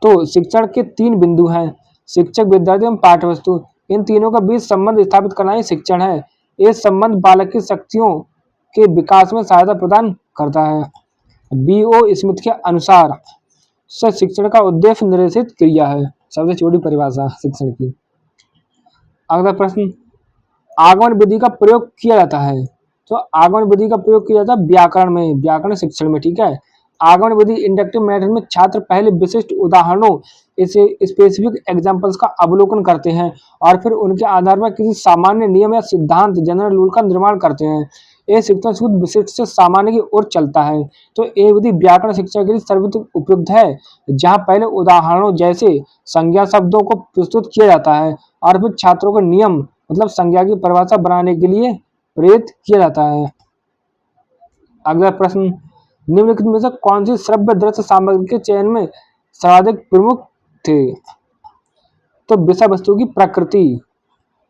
तो शिक्षण के 3 बिंदु हैं, शिक्षक, विद्यार्थी एवं पाठ्यवस्तु। इन तीनों का बीच संबंध स्थापित करना ही शिक्षण है। ये संबंध बालक की शक्तियों के विकास में सहायता प्रदान करता है। बीओ स्मिथ के अनुसार से शिक्षण का उद्देश्य निर्देशित क्रिया है। सबसे छोटी परिभाषा शिक्षण की। अगला प्रश्न, आगमन विधि का प्रयोग किया जाता है। तो आगमन विधि का प्रयोग किया जाता है व्याकरण में, व्याकरण शिक्षण में। ठीक है, आगमन विधि इंडक्टिव मेथड में छात्र पहले विशिष्ट उदाहरणों, इसे स्पेसिफिक एग्जांपल्स का अवलोकन करते हैं और फिर उनके आधार पर किसी सामान्य नियम या सिद्धांत, जनरल रूल का निर्माण करते हैं। ये शिक्षण शुद्ध विशिष्ट से सामान्य की ओर चलता है। तो ये विधि व्याकरण शिक्षा के लिए सर्वाधिक उपयुक्त है, जहाँ पहले उदाहरणों जैसे संज्ञा शब्दों को प्रस्तुत किया जाता है और फिर छात्रों को नियम मतलब संज्ञा की परिभाषा बनाने के लिए प्रेरित किया जाता है। अगला प्रश्न, निम्नलिखित में से कौन सी श्रव्य दृश्य सामग्री के चयन में सर्वाधिक प्रमुख थे? तो विषय वस्तु की प्रकृति।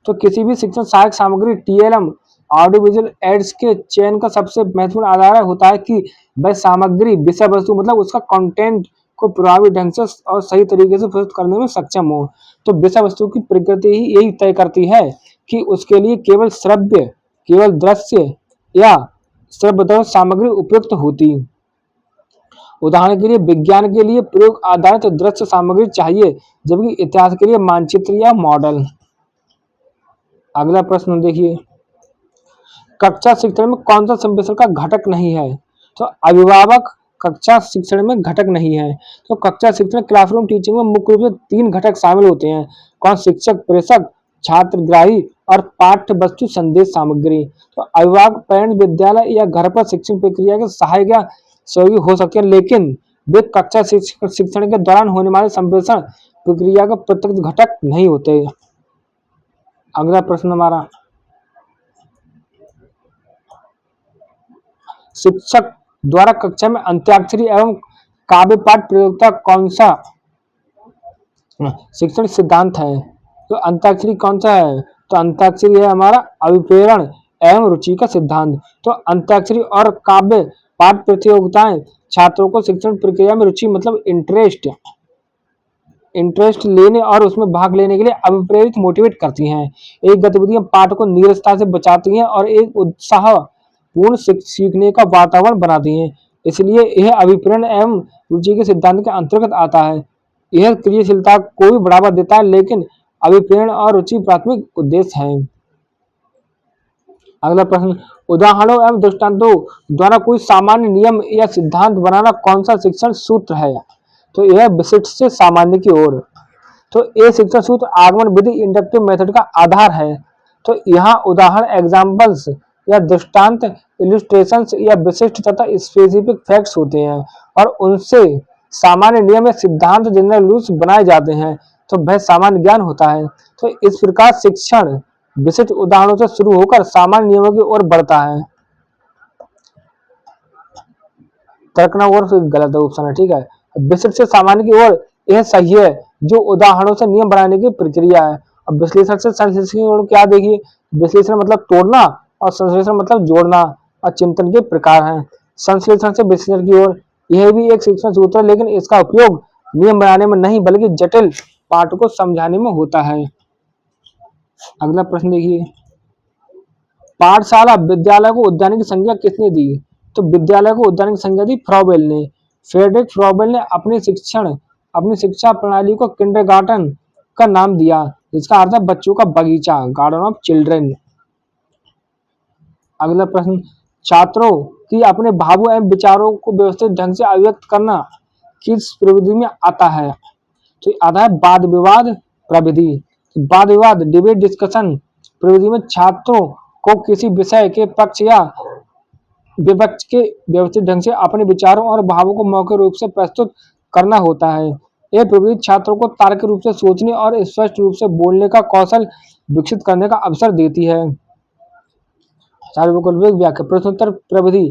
तो किसी भी शिक्षण सहायक सामग्री टीएलएम ऑडियो विजुअल एड्स के चयन का सबसे महत्वपूर्ण आधार होता है कि वह सामग्री विषय वस्तु मतलब उसका कंटेंट को प्रभावी ढंग से और सही तरीके से प्रस्तुत करने में सक्षम हो। तो विषय वस्तु की प्रकृति ही यही तय करती है कि उसके लिए केवल श्रव्य, केवल दृश्य या श्रव्य सामग्री उपयुक्त होती। उदाहरण के लिए विज्ञान के लिए प्रयोग आधारित दृश्य सामग्री चाहिए, जबकि इतिहास के लिए मानचित्र या मॉडल। अगला प्रश्न देखिए, कक्षा शिक्षण में कौन सा संप्रेषण का घटक नहीं है? तो अभिभावक कक्षा शिक्षण में घटक नहीं है। तो कक्षा शिक्षण क्लासरूम टीचिंग में मुख्य रूप से 3 घटक शामिल होते हैं। कौन? शिक्षक प्रेषक, छात्रग्राही और पाठ्य वस्तु संदेश सामग्री। तो अभिभावक पेरेंट्स विद्यालय या घर पर शिक्षण प्रक्रिया के सहायक या सहयोगी हो सकते हैं, लेकिन वे कक्षा शिक्षण के दौरान होने वाले संप्रेषण प्रक्रिया का प्रत्यक्ष घटक नहीं होते। अगला प्रश्न हमारा, शिक्षक द्वारा कक्षा में अंत्याक्षरी एवं काव्य पाठ प्रतियोगिता कौन सा शिक्षण सिद्धांत है? तो अंताक्षरी कौन सा है? तो अंताक्षरी है हमारा अभिप्रेरण एवं रुचि का सिद्धांत। तो अंताक्षरी और काव्य पाठ प्रतियोगिताएं छात्रों को शिक्षण प्रक्रिया में रुचि मतलब इंटरेस्ट लेने और उसमें भाग लेने के लिए अभिप्रेरित मोटिवेट करती हैं। एक गतिविधियां पाठ को नीरसता से बचाती हैं और एक उत्साह पूर्ण सीखने का वातावरण बनाती हैं। इसलिए यह अभिप्रेरण एवं रुचि के सिद्धांत के अंतर्गत आता है। यह क्रियाशीलता को भी बढ़ावा देता है, लेकिन अभिप्रेरण और रुचि प्राथमिक उद्देश्य है। अगला प्रश्न, उदाहरणों एवं दृष्टांतों द्वारा कोई सामान्य नियम या सिद्धांत बनाना कौन सा शिक्षण सूत्र है? तो यह विशिष्ट से सामान्य की ओर। तो ये शिक्षण सूत्र आगमन विधि इंडक्टिव मेथड का आधार है। तो यहाँ उदाहरण एग्जाम्पल्स या दृष्टांत इलस्ट्रेशंस या विशिष्ट तथा स्पेसिफिक फैक्ट्स होते हैं और उनसे सामान्य नियम या सिद्धांत जनरल रूल्स बनाए जाते हैं, तो वह सामान्य ज्ञान होता है। तो इस प्रकार शिक्षण विशिष्ट उदाहरणों से शुरू होकर सामान्य नियमों की ओर बढ़ता है। तर्कना और गलत ऑप्शन है। ठीक है, विशिष्ट से सामान्य की ओर यह सही है, जो उदाहरणों से नियम बनाने की प्रक्रिया है। अब विश्लेषण से संश्लेषण की ओर क्या देखिए, विश्लेषण मतलब तोड़ना और संश्लेषण मतलब जोड़ना और चिंतन के प्रकार हैं। संश्लेषण से विश्लेषण की ओर यह भी एक शिक्षण सूत्र है, लेकिन इसका उपयोग नियम बनाने में नहीं बल्कि जटिल पाठ को समझाने में होता है। अगला प्रश्न देखिए, पाठशाला विद्यालय को उद्यानिक संज्ञा किसने दी? तो विद्यालय को उद्यानिक संज्ञा दी फ्रॉबेल ने। फ्रेडरिक फ्रॉबेल ने अपनी शिक्षा प्रणाली को किंडरगार्टन का नाम दिया, जिसका अर्थ है बच्चों का बगीचा, गार्डन ऑफ चिल्ड्रन। अगला प्रश्न, छात्रों की अपने भावों एवं विचारों को व्यवस्थित ढंग से अभिव्यक्त करना किस प्रविधि में आता है? तो आता है वाद विवाद प्रविधि। वाद विवाद डिबेट डिस्कशन प्रविधि में छात्रों को किसी विषय के पक्ष या विपक्ष के व्यवस्थित ढंग से अपने विचारों और भावों को मौखिक रूप से प्रस्तुत करना होता है। यह प्रवृत्ति छात्रों को तार्किक रूप से सोचने और स्पष्ट रूप से बोलने का कौशल विकसित करने का अवसर देती है। सार्वविकल्पिक व्याख्या प्रश्नोत्तर प्रविधि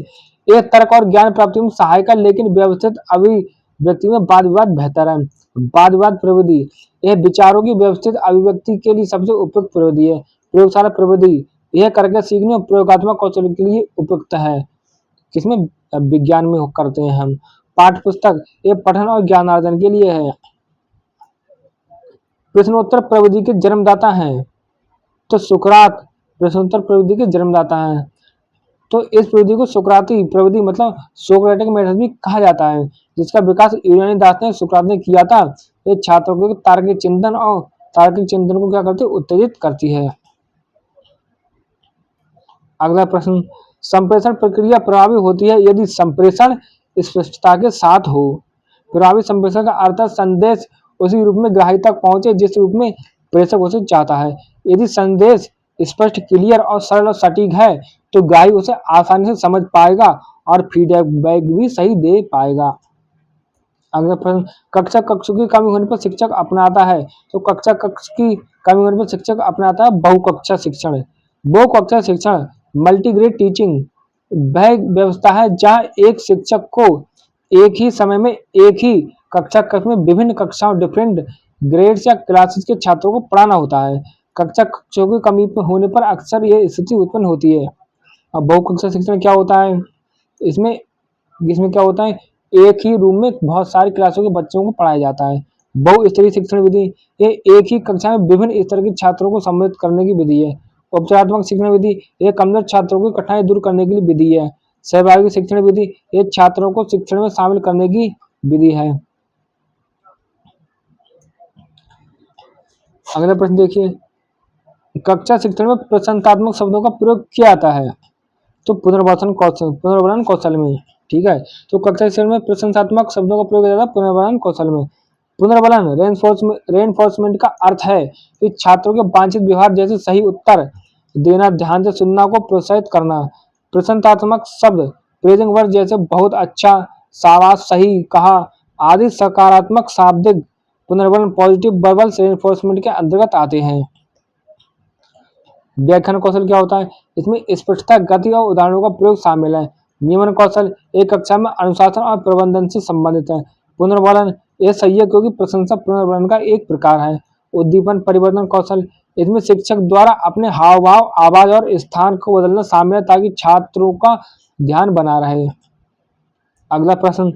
यह तर्क और ज्ञान प्राप्ति में सहायक है, लेकिन व्यवस्थित अभिव्यक्ति में वाद विवाद बेहतर है। वाद विवाद प्रविधि यह विचारों की व्यवस्थित अभिव्यक्ति के लिए सबसे उपयुक्त प्रविधि है। प्रयोगशाला प्रविधि यह करके सीखने और प्रयोगात्मक कौशल के लिए उपयुक्त है। किसमें? विज्ञान में करते हैं हम। पाठ्य पुस्तक ये पठन और ज्ञानार्जन के लिए है। प्रश्नोत्तर प्रविधि के जन्मदाता हैं तो सुकरात प्रश्नोत्तर प्रविधि के जन्मदाता हैं। तो इस प्रविधि को सुकराती प्रविधि मतलब सोक्रेटिक मेथड भी कहा जाता है, जिसका विकास यूनानी दार्शनिक सुकरात ने किया था। ये छात्रों के तार्किक चिंतन और तार्किक चिंतन को क्या करती है? उत्तेजित करती है। अगला प्रश्न, संप्रेषण प्रक्रिया प्रभावी होती है यदि संप्रेषण स्पष्टता के साथ हो। प्रभावी संप्रेषण का अर्थ है संदेश उसी रूप में ग्राही तक पहुंचे जिस रूप में प्रेषक उसे चाहता है। यदि संदेश स्पष्ट, क्लियर और सरल और सटीक है तो ग्राही उसे आसानी से समझ पाएगा और फीडबैक भी सही दे पाएगा। अगला प्रश्न, कक्षा कक्ष की कमी होने पर शिक्षक अपनाता है तो कक्षा कक्ष की कमी होने पर शिक्षक अपनाता है बहुकक्षा शिक्षण। बहुकक्षा शिक्षण मल्टीग्रेड टीचिंग वह व्यवस्था है जहां एक शिक्षक को एक ही समय में एक ही कक्षा कक्ष में विभिन्न कक्षाओं डिफरेंट ग्रेड्स या क्लासेस के छात्रों को पढ़ाना होता है। कक्षा कक्षों की कमी होने पर अक्सर यह स्थिति उत्पन्न होती है। अब बहुकक्षा शिक्षण क्या होता है? इसमें इसमें क्या होता है? एक ही रूम में बहुत सारी क्लासों के बच्चों को पढ़ाया जाता है। बहुस्तरीय शिक्षण विधि ये एक ही कक्षा में विभिन्न स्तर के छात्रों को सम्मिलित करने की विधि है। उपचारात्मक शिक्षण विधि ये कमजोर छात्रों की कठिनाई दूर करने के लिए विधि है। सहभागी शिक्षण विधि ये छात्रों को शिक्षण में शामिल करने की विधि है। अगला प्रश्न देखिए, कक्षा शिक्षण में प्रशंसात्मक शब्दों का प्रयोग किया जाता है तो पुनर्वलन कौशल में। ठीक है, तो कक्षा शिक्षण में प्रशंसात्मक शब्दों का प्रयोग किया जाता है पुनर्वलन कौशल में। पुनर्वलन रेनफोर्समेंट का अर्थ है कि छात्रों के वांछित व्यवहार जैसे सही उत्तर देना, ध्यान से सुनना को प्रोत्साहित करना। प्रशंसात्मक शब्द प्रेजिंग वर्ड जैसे बहुत अच्छा, शाबाश, सही, कहा आदि सकारात्मक शाब्दिक पुनर्वलन पॉजिटिव वर्बल रेनफोर्समेंट के अंतर्गत आते हैं। व्याख्यान कौशल क्या होता है? इसमें स्पष्टता, गति और उदाहरणों का प्रयोग शामिल है। नियमन कौशल एक कक्षा में अनुशासन और प्रबंधन से संबंधित है। पुनर्वलन यह सही है क्योंकि प्रशंसा पुनर्वलन का एक प्रकार है। उद्दीपन परिवर्तन कौशल इसमें शिक्षक द्वारा अपने हाव भाव, आवाज और स्थान को बदलना शामिल है ताकि छात्रों का ध्यान बना रहे। अगला प्रश्न,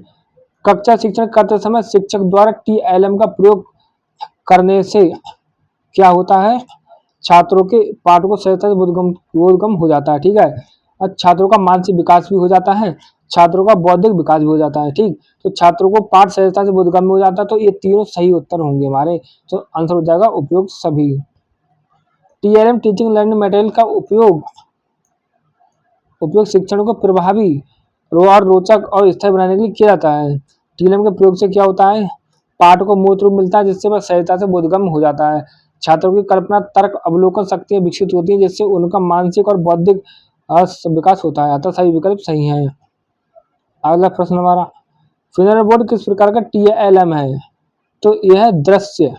कक्षा शिक्षण करते समय शिक्षक द्वारा TLM का प्रयोग करने से क्या होता है? छात्रों के पाठ को सहजता से बोधगम्य हो जाता है। ठीक है, और छात्रों का मानसिक विकास भी हो जाता है, छात्रों का बौद्धिक विकास भी हो जाता है। ठीक, तो छात्रों को पाठ सहजता से बोधगम्य हो जाता है। तो ये तीनों सही उत्तर होंगे हमारे, तो आंसर हो जाएगा उपयुक्त सभी। TLM टीचिंग लर्निंग मटेरियल का उपयोग शिक्षण को प्रभावी और रोचक और स्थायी बनाने के लिए किया जाता है। TLM के प्रयोग से क्या होता है? पाठ को मूर्त रूप मिलता है जिससे वह सहजता से बोधगम्य हो जाता है। छात्रों की कल्पना, तर्क, अवलोकन शक्तियां विकसित होती हैं जिससे उनका मानसिक और बौद्धिक विकास होता है। अतः सही विकल्प सही है। अगला प्रश्न हमारा, फिनल बोर्ड किस प्रकार का TLM है? तो यह है दृश्य।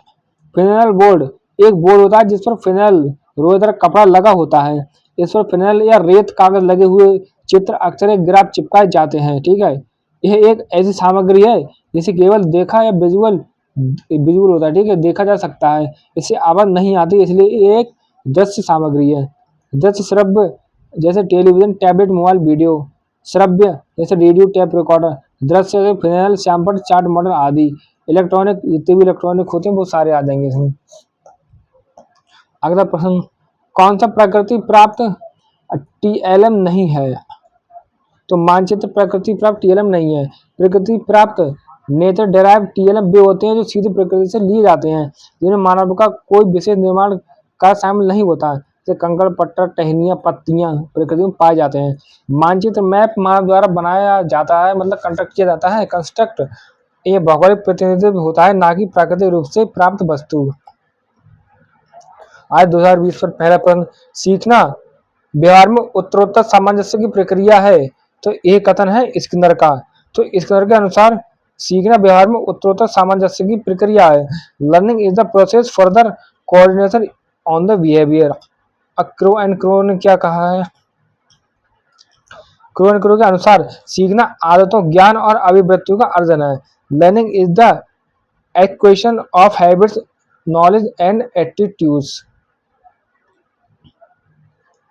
फिनल बोर्ड एक बोर्ड होता है जिस पर फिनल रोएदार कपड़ा लगा होता है। इस पर फिनल या रेत कागज लगे हुए चित्र, अक्षर या ग्राफ चिपकाए जाते हैं। ठीक है, यह एक ऐसी सामग्री है जिसे केवल देखा या विजुअल होता है। ठीक है, देखा जा सकता है, इससे आवाज नहीं आती, इसलिए ये एक दृश्य सामग्री है। दृश्य श्रव्य जैसे टेलीविजन, टैबलेट, मोबाइल, वीडियो। श्रव्य जैसे रेडियो, टेप रिकॉर्डर। दृश्य जैसे फिनल, सैंपल, चार्ट मॉडल आदि। इलेक्ट्रॉनिक जितने भी इलेक्ट्रॉनिक होते हैं वो सारे आ जाएंगे इसमें। अगला प्रश्न, कौन सा प्रकृति प्राप्त TLM नहीं है? तो मानचित्र प्रकृति प्राप्त TLM नहीं है। प्रकृति प्राप्त नेचर डेराइव TLM वे होते हैं जो सीधे प्रकृति से लिए जाते हैं, जिनमें मानव का कोई विशेष निर्माण का शामिल नहीं होता, जैसे कंकड़, पत्थर, टहनियां, पत्तियां प्रकृति में पाए जाते हैं। मानचित्र मैप मानव द्वारा बनाया जाता है, मतलब कंस्ट्रक्ट किया जाता है। कंस्ट्रक्ट ये भौगोलिक प्रतिनिधित्व होता है, ना कि प्राकृतिक रूप से प्राप्त वस्तु। आज 2020 पर पहला प्रश्न, सीखना व्यवहार में उत्तरोत्तर सामंजस्य की प्रक्रिया है। तो ये कथन है स्किनर का। तो स्किनर के अनुसार सीखना व्यवहार में उत्तरोत्तर सामंजस्य की प्रक्रिया है। Learning is the process further coordination on the behaviour. Crow and crow ने क्या कहा है? क्रो एंड क्रो के अनुसार सीखना आदतों, ज्ञान और अभिव्यक्तियों का अर्जन है। Learning is the equation of habits, knowledge and attitudes.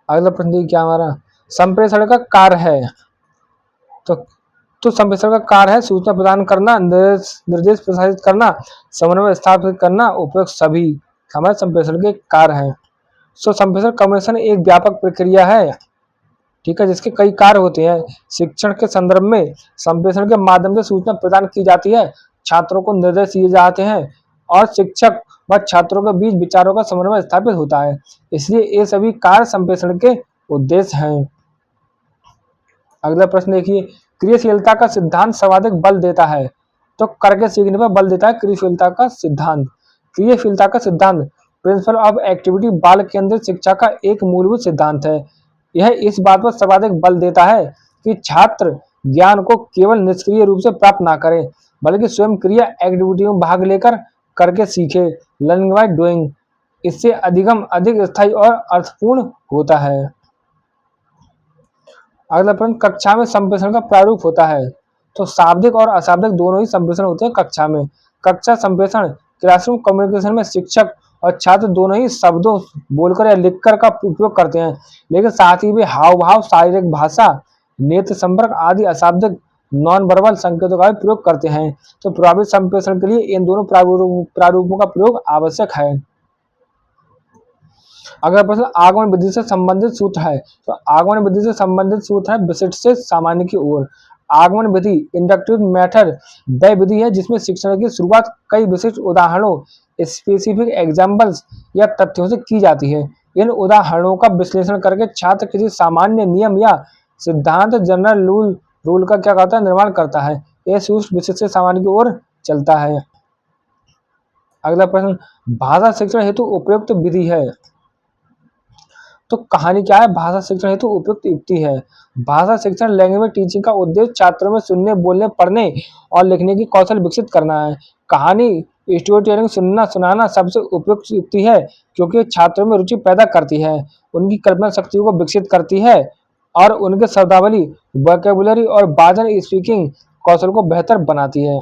अगला प्रश्न देखिए क्या हमारा, संप्रेषण का कार्य है। तो संप्रेषण का कार्य है सूचना प्रदान करना, निर्देश प्रसारित करना, समन्वय स्थापित करना, उपयुक्त सभी हमारे संप्रेषण के कार्य हैं। सो संप्रेषण कम्युनिकेशन एक व्यापक प्रक्रिया है, ठीक है, जिसके कई कार्य होते हैं। शिक्षण के संदर्भ में संप्रेषण के माध्यम से सूचना प्रदान की जाती है, छात्रों को निर्देश दिए जाते हैं और शिक्षक व छात्रों के बीच विचारों का समन्वय स्थापित होता है। इसलिए ये सभी कार्य संप्रेषण के उद्देश्य हैं। अगला प्रश्न देखिए, क्रियाशीलता का सिद्धांत सर्वाधिक बल देता है। तो करके सीखने पर बल देता है क्रियाशीलता का सिद्धांत। क्रियाशीलता का सिद्धांत प्रिंसिपल ऑफ एक्टिविटी बाल केंद्रित शिक्षा का एक मूलभूत सिद्धांत है। यह इस बात पर सर्वाधिक बल देता है कि छात्र ज्ञान को केवल निष्क्रिय रूप से प्राप्त ना करें, बल्कि स्वयं क्रिया एक्टिविटी में भाग लेकर करके सीखे। लर्निंग बाय डूइंग इससे अधिक स्थायी और अर्थपूर्ण होता है। अगला प्रश्न, कक्षा में संप्रेषण का प्रारूप होता है। तो शाब्दिक और अशाब्दिक दोनों ही संप्रेषण होते हैं कक्षा में। कक्षा संप्रेषण क्लासरूम कम्युनिकेशन में शिक्षक और छात्र दोनों ही शब्दों बोलकर या लिखकर का उपयोग करते हैं, लेकिन साथ ही वे हाव भाव, शारीरिक भाषा, नेत्र संपर्क आदि अशाब्दिक नॉन वर्बल संकेतों का भी प्रयोग करते हैं। तो प्रभावित संप्रेषण के लिए इन दोनों प्रारूपों का प्रयोग आवश्यक है। अगला प्रश्न, आगमन विधि से संबंधित सूत्र है। तो आगमन विधि से संबंधित सूत्र है विशिष्ट से सामान्य की ओर। आगमन विधि इंडक्टिव मेथड वह विधि है जिसमें शिक्षण की शुरुआत कई विशिष्ट उदाहरणों, स्पेसिफिक एग्जाम्पल्स या तथ्यों से की जाती है। इन उदाहरणों का विश्लेषण करके छात्र किसी सामान्य नियम या सिद्धांत, जनरल रूल का क्या करता है, निर्माण करता है। यह सूत्र विशिष्ट से सामान्य की ओर चलता है। अगला प्रश्न, भाषा शिक्षण हेतु उपयुक्त विधि है। तो कहानी क्या है, भाषा शिक्षण हेतु उपयुक्त युक्ति है। भाषा शिक्षण लैंग्वेज टीचिंग का उद्देश्य छात्रों में सुनने, बोलने, पढ़ने और लिखने की कौशल विकसित करना है। कहानी, स्टोरी टेलिंग, सुनना, सुनाना सबसे उपयुक्त युक्ति है, क्योंकि छात्रों में रुचि पैदा करती है, उनकी कल्पना शक्तियों को विकसित करती है और उनके शब्दावली, वोकैबुलरी और वाचन स्पीकिंग कौशल को बेहतर बनाती है।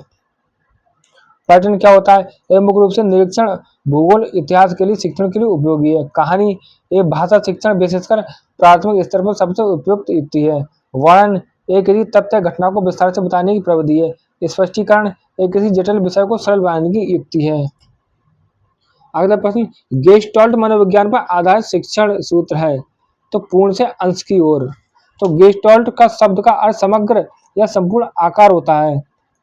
पैटर्न क्या होता है, यह मुख्य रूप से निरीक्षण, भूगोल, इतिहास के लिए शिक्षण के लिए उपयोगी है। कहानी ये भाषा शिक्षण विशेषकर प्राथमिक स्तर पर सबसे उपयुक्त युक्ति है। वर्णन एक किसी तथ्य घटना को विस्तार से बताने की प्रविधि है। स्पष्टीकरण एक किसी जटिल विषय को सरल बनाने की युक्ति है। अगला प्रश्न, गेस्टाल्ट मनोविज्ञान पर आधारित शिक्षण सूत्र है। तो पूर्ण से अंश की ओर। तो गेस्टाल्ट का शब्द का अर्थ समग्र या संपूर्ण आकार होता है।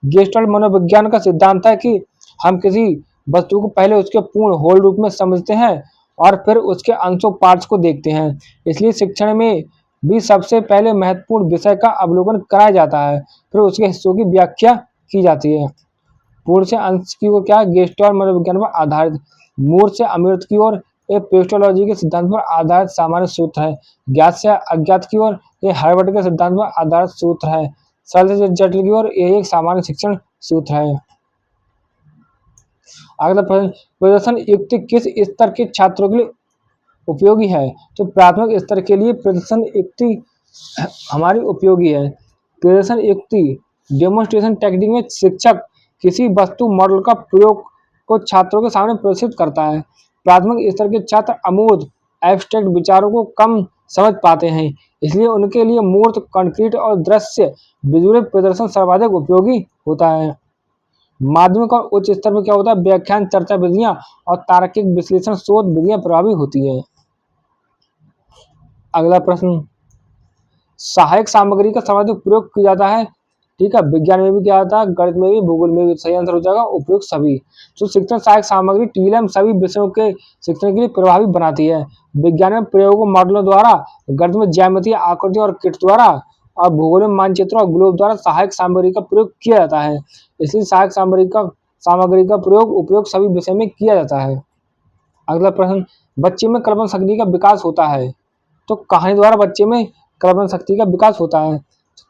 गेस्टाल्ट मनोविज्ञान का सिद्धांत है कि हम किसी वस्तु को पहले उसके पूर्ण होल रूप में समझते हैं और फिर उसके अंशों पार्ट्स को देखते हैं। इसलिए शिक्षण में भी सबसे पहले महत्वपूर्ण विषय का अवलोकन कराया जाता है, फिर उसके हिस्सों की व्याख्या की जाती है। पूर्ण से अंश की ओर क्या, गेस्टाल्ट मनोविज्ञान पर आधारित। मूर्त से अमूर्त की ओर एक पेस्टोलॉजी के सिद्धांत पर आधारित सामान्य सूत्र है। ज्ञात से अज्ञात की ओर ये हार्वर्ड के सिद्धांत पर आधारित सूत्र है। सरल से जटिल की ओर यह एक सामान्य शिक्षण सूत्र है। अगला प्रश्न, प्रदर्शन युक्ति किस स्तर के छात्रों के लिए उपयोगी है। तो प्राथमिक स्तर के लिए प्रदर्शन युक्ति हमारी उपयोगी है। प्रदर्शन युक्ति डेमोन्स्ट्रेशन टेक्निक में शिक्षक किसी वस्तु मॉडल का प्रयोग को छात्रों के सामने प्रदर्शित करता है। प्राथमिक स्तर के छात्र अमूर्त एब्स्ट्रैक्ट विचारों को कम समझ पाते हैं, इसलिए उनके लिए मूर्त, कंक्रीट और दृश्य विजुअल प्रदर्शन सर्वाधिक उपयोगी होता है। माध्यमिक और उच्च स्तर में क्या होता है, व्याख्यान, चर्चा विधियां और तार्किक विश्लेषण शोध विधियां प्रभावी होती है। अगला प्रश्न, सहायक सामग्री का सर्वाधिक प्रयोग किया जाता है। ठीक है, विज्ञान में भी क्या आता है, गणित में भी, भूगोल में भी। सही आंसर हो जाएगा उपयुक्त सभी। तो शिक्षण सहायक सामग्री टीएलएम सभी विषयों के शिक्षण के लिए प्रभावी बनाती है। विज्ञान में प्रयोगों, मॉडलों द्वारा, गणित में ज्यामितीय आकृति और किट द्वारा और भूगोल में मानचित्र और ग्लोब द्वारा सहायक सामग्री का प्रयोग किया जाता है। इसलिए सहायक सामग्री का प्रयोग उपयोग सभी विषय में किया जाता है। अगला प्रश्न, बच्चे में कल्पना शक्ति का विकास होता है। तो कहानी द्वारा बच्चे में कल्पना शक्ति का विकास होता है।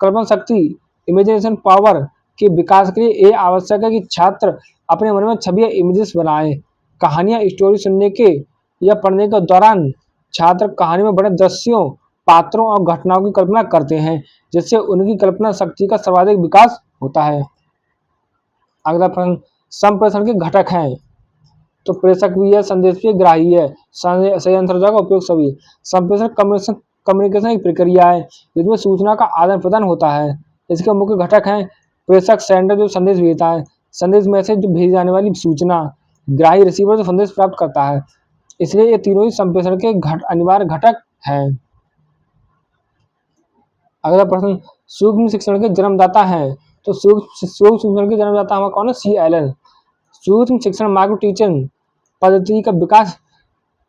कल्पना शक्ति इमेजिनेशन पावर के विकास के लिए ये आवश्यक है कि छात्र अपने मन में छवि या इमेजेस बनाए। कहानियां स्टोरी सुनने के या पढ़ने के दौरान छात्र कहानी में बड़े दृश्यों, पात्रों और घटनाओं की कल्पना करते हैं, जिससे उनकी कल्पना शक्ति का सर्वाधिक विकास होता है। अगला प्रश्न, संप्रेषण के घटक हैं। तो प्रेषक भी है, संदेश भी है, ग्राही है। सही आंसर हो जाएगा उपयोग सभी। संप्रेषण कम्युनिकेशन एक प्रक्रिया है जिसमें सूचना का आदान प्रदान होता है। इसके मुख्य घटक हैं प्रेषक, सेंडर जो संदेश भेजता है, संदेश मैसेज जो भेजी जाने वाली सूचना, ग्राही रिसीवर जो संदेश प्राप्त करता है। इसलिए ये तीनों ही संप्रेषण के अनिवार्य घटक हैं। अगला प्रश्न, सूक्ष्म शिक्षण के जन्मदाता हैं। तो सूक्ष्म शिक्षण के जन्मदाता हमारा कौन है? सी एलन। सूक्ष्म शिक्षण माइक्रो टीचिंग पद्धति का विकास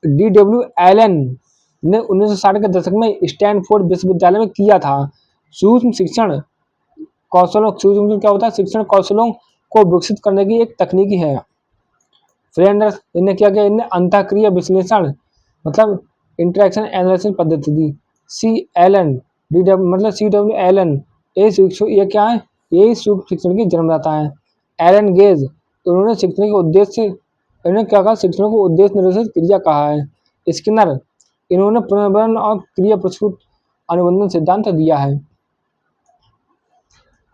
D.W. एलन ने 1960 के दशक में स्टैनफोर्ड विश्वविद्यालय में किया था। सूक्ष्म शिक्षण कौशलों सूक्ष्म क्या होता है? शिक्षण कौशलों को विकसित करने की एक तकनीकी है। फ्रेंडर्स इन्हें क्या किया? इन्हें अंतःक्रिया विश्लेषण मतलब इंटरेक्शन एनालिसिस पद्धति दी। C.W. एलन ये क्या है? यही सूक्ष्म शिक्षण की जन्मदाता है। एलन गेज उन्होंने शिक्षण के उद्देश्य इन्होंने क्या कहा? शिक्षण को उद्देश्य निर्देशित क्रिया कहा है। स्किनर इन्होंने पुनर्वर्ण और क्रिया प्रस्तुत अनुबंधन सिद्धांत दिया है।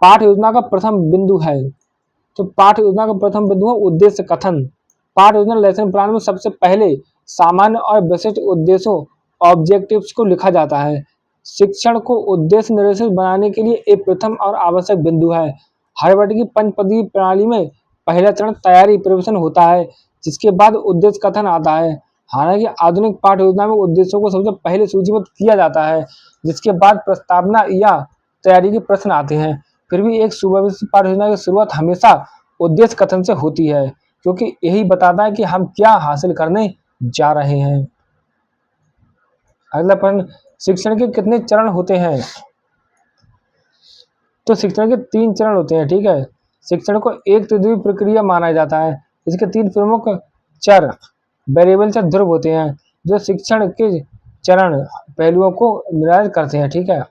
पाठ योजना का प्रथम बिंदु है। तो पाठ योजना का प्रथम बिंदु है उद्देश्य कथन। पाठ योजना लेसन प्लान में सबसे पहले सामान्य और विशिष्ट उद्देश्यों ऑब्जेक्टिव्स को लिखा जाता है। शिक्षण को उद्देश्य निर्देशित बनाने के लिए एक प्रथम और आवश्यक बिंदु है। हार्वर्ड की पंचपदीय प्रणाली में पहला चरण तैयारी प्रिपरेशन होता है, जिसके बाद उद्देश्य कथन आता है। हालांकि आधुनिक पाठ योजना में उद्देश्यों को सबसे पहले सूचीबद्ध किया जाता है, जिसके बाद प्रस्तावना या तैयारी के प्रश्न आते हैं। फिर भी एक सुव्यवस्थित पाठ योजना की शुरुआत हमेशा उद्देश्य कथन से होती है, क्योंकि यही बताता है कि हम क्या हासिल करने जा रहे हैं। अगला प्रश्न, शिक्षण के कितने चरण होते हैं? तो शिक्षण के 3 चरण होते हैं। ठीक है, शिक्षण को एक त्रिध्रुवीय प्रक्रिया माना जाता है। इसके 3 प्रमुख चर वेरिएबल्स या ध्रुव होते हैं, जो शिक्षण के चरण पहलुओं को निर्धारित करते हैं। ठीक है,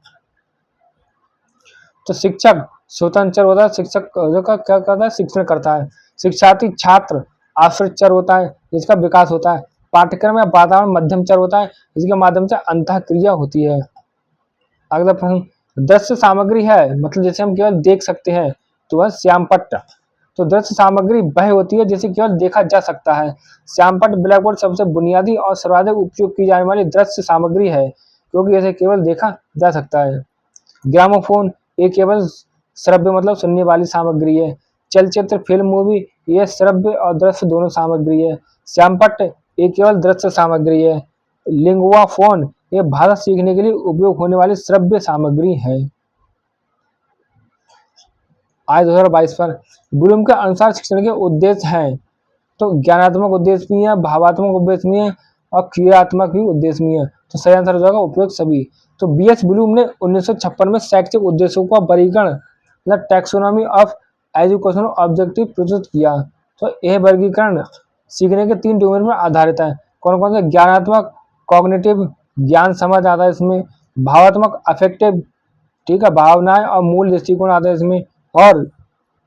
तो शिक्षक स्वतंत्र चर होता है, शिक्षक जो का क्या करता है? शिक्षण करता है। शिक्षार्थी छात्र आश्रित चर होता है, जिसका विकास होता है। पाठ्यक्रम या वातावरण मध्यम चर होता है, जिसके माध्यम से अंतःक्रिया होती है। अगला प्रश्न, दृश्य सामग्री है, मतलब जैसे हम केवल देख सकते हैं तो वह श्यामपट्ट। तो दृश्य सामग्री वह होती है जिसे केवल देखा जा सकता है। श्यामपट्ट ब्लैक बोर्ड सबसे बुनियादी और सर्वाधिक उपयोग की जाने वाली दृश्य सामग्री है, क्योंकि इसे केवल देखा जा सकता है। ग्रामोफोन ये केवल श्रव्य मतलब सुनने वाली सामग्री है। चलचित्र फिल्म मूवी ये श्रव्य और दृश्य दोनों सामग्री है। श्यामपट्ट ये केवल दृश्य सामग्री है। लिंगुआ फोन ये भाषा सीखने के लिए उपयोग होने वाली श्रव्य सामग्री है। आज 2022 पर ब्लूम के अनुसार शिक्षण के उद्देश्य हैं। तो ज्ञानात्मक उद्देश्य भी है, भावात्मक उद्देश्य भी है और क्रियात्मक भी उद्देश्य भी है। तो सही आंसर हो जाएगा उपयोग सभी। तो BS ब्लूम ने 1956 में शैक्षिक उद्देश्यों का वर्गीकरण मतलब टैक्सोनॉमी ऑफ एजुकेशनल ऑब्जेक्टिव प्रस्तुत किया। तो यह वर्गीकरण सीखने के 3 डोमेन पर आधारित है। कौन कौन से? ज्ञानात्मक कॉग्निटिव ज्ञान समझ आता है इसमें, भावात्मक अफेक्टिव ठीक है भावनाएं और मूल दृष्टिकोण आते हैं इसमें, और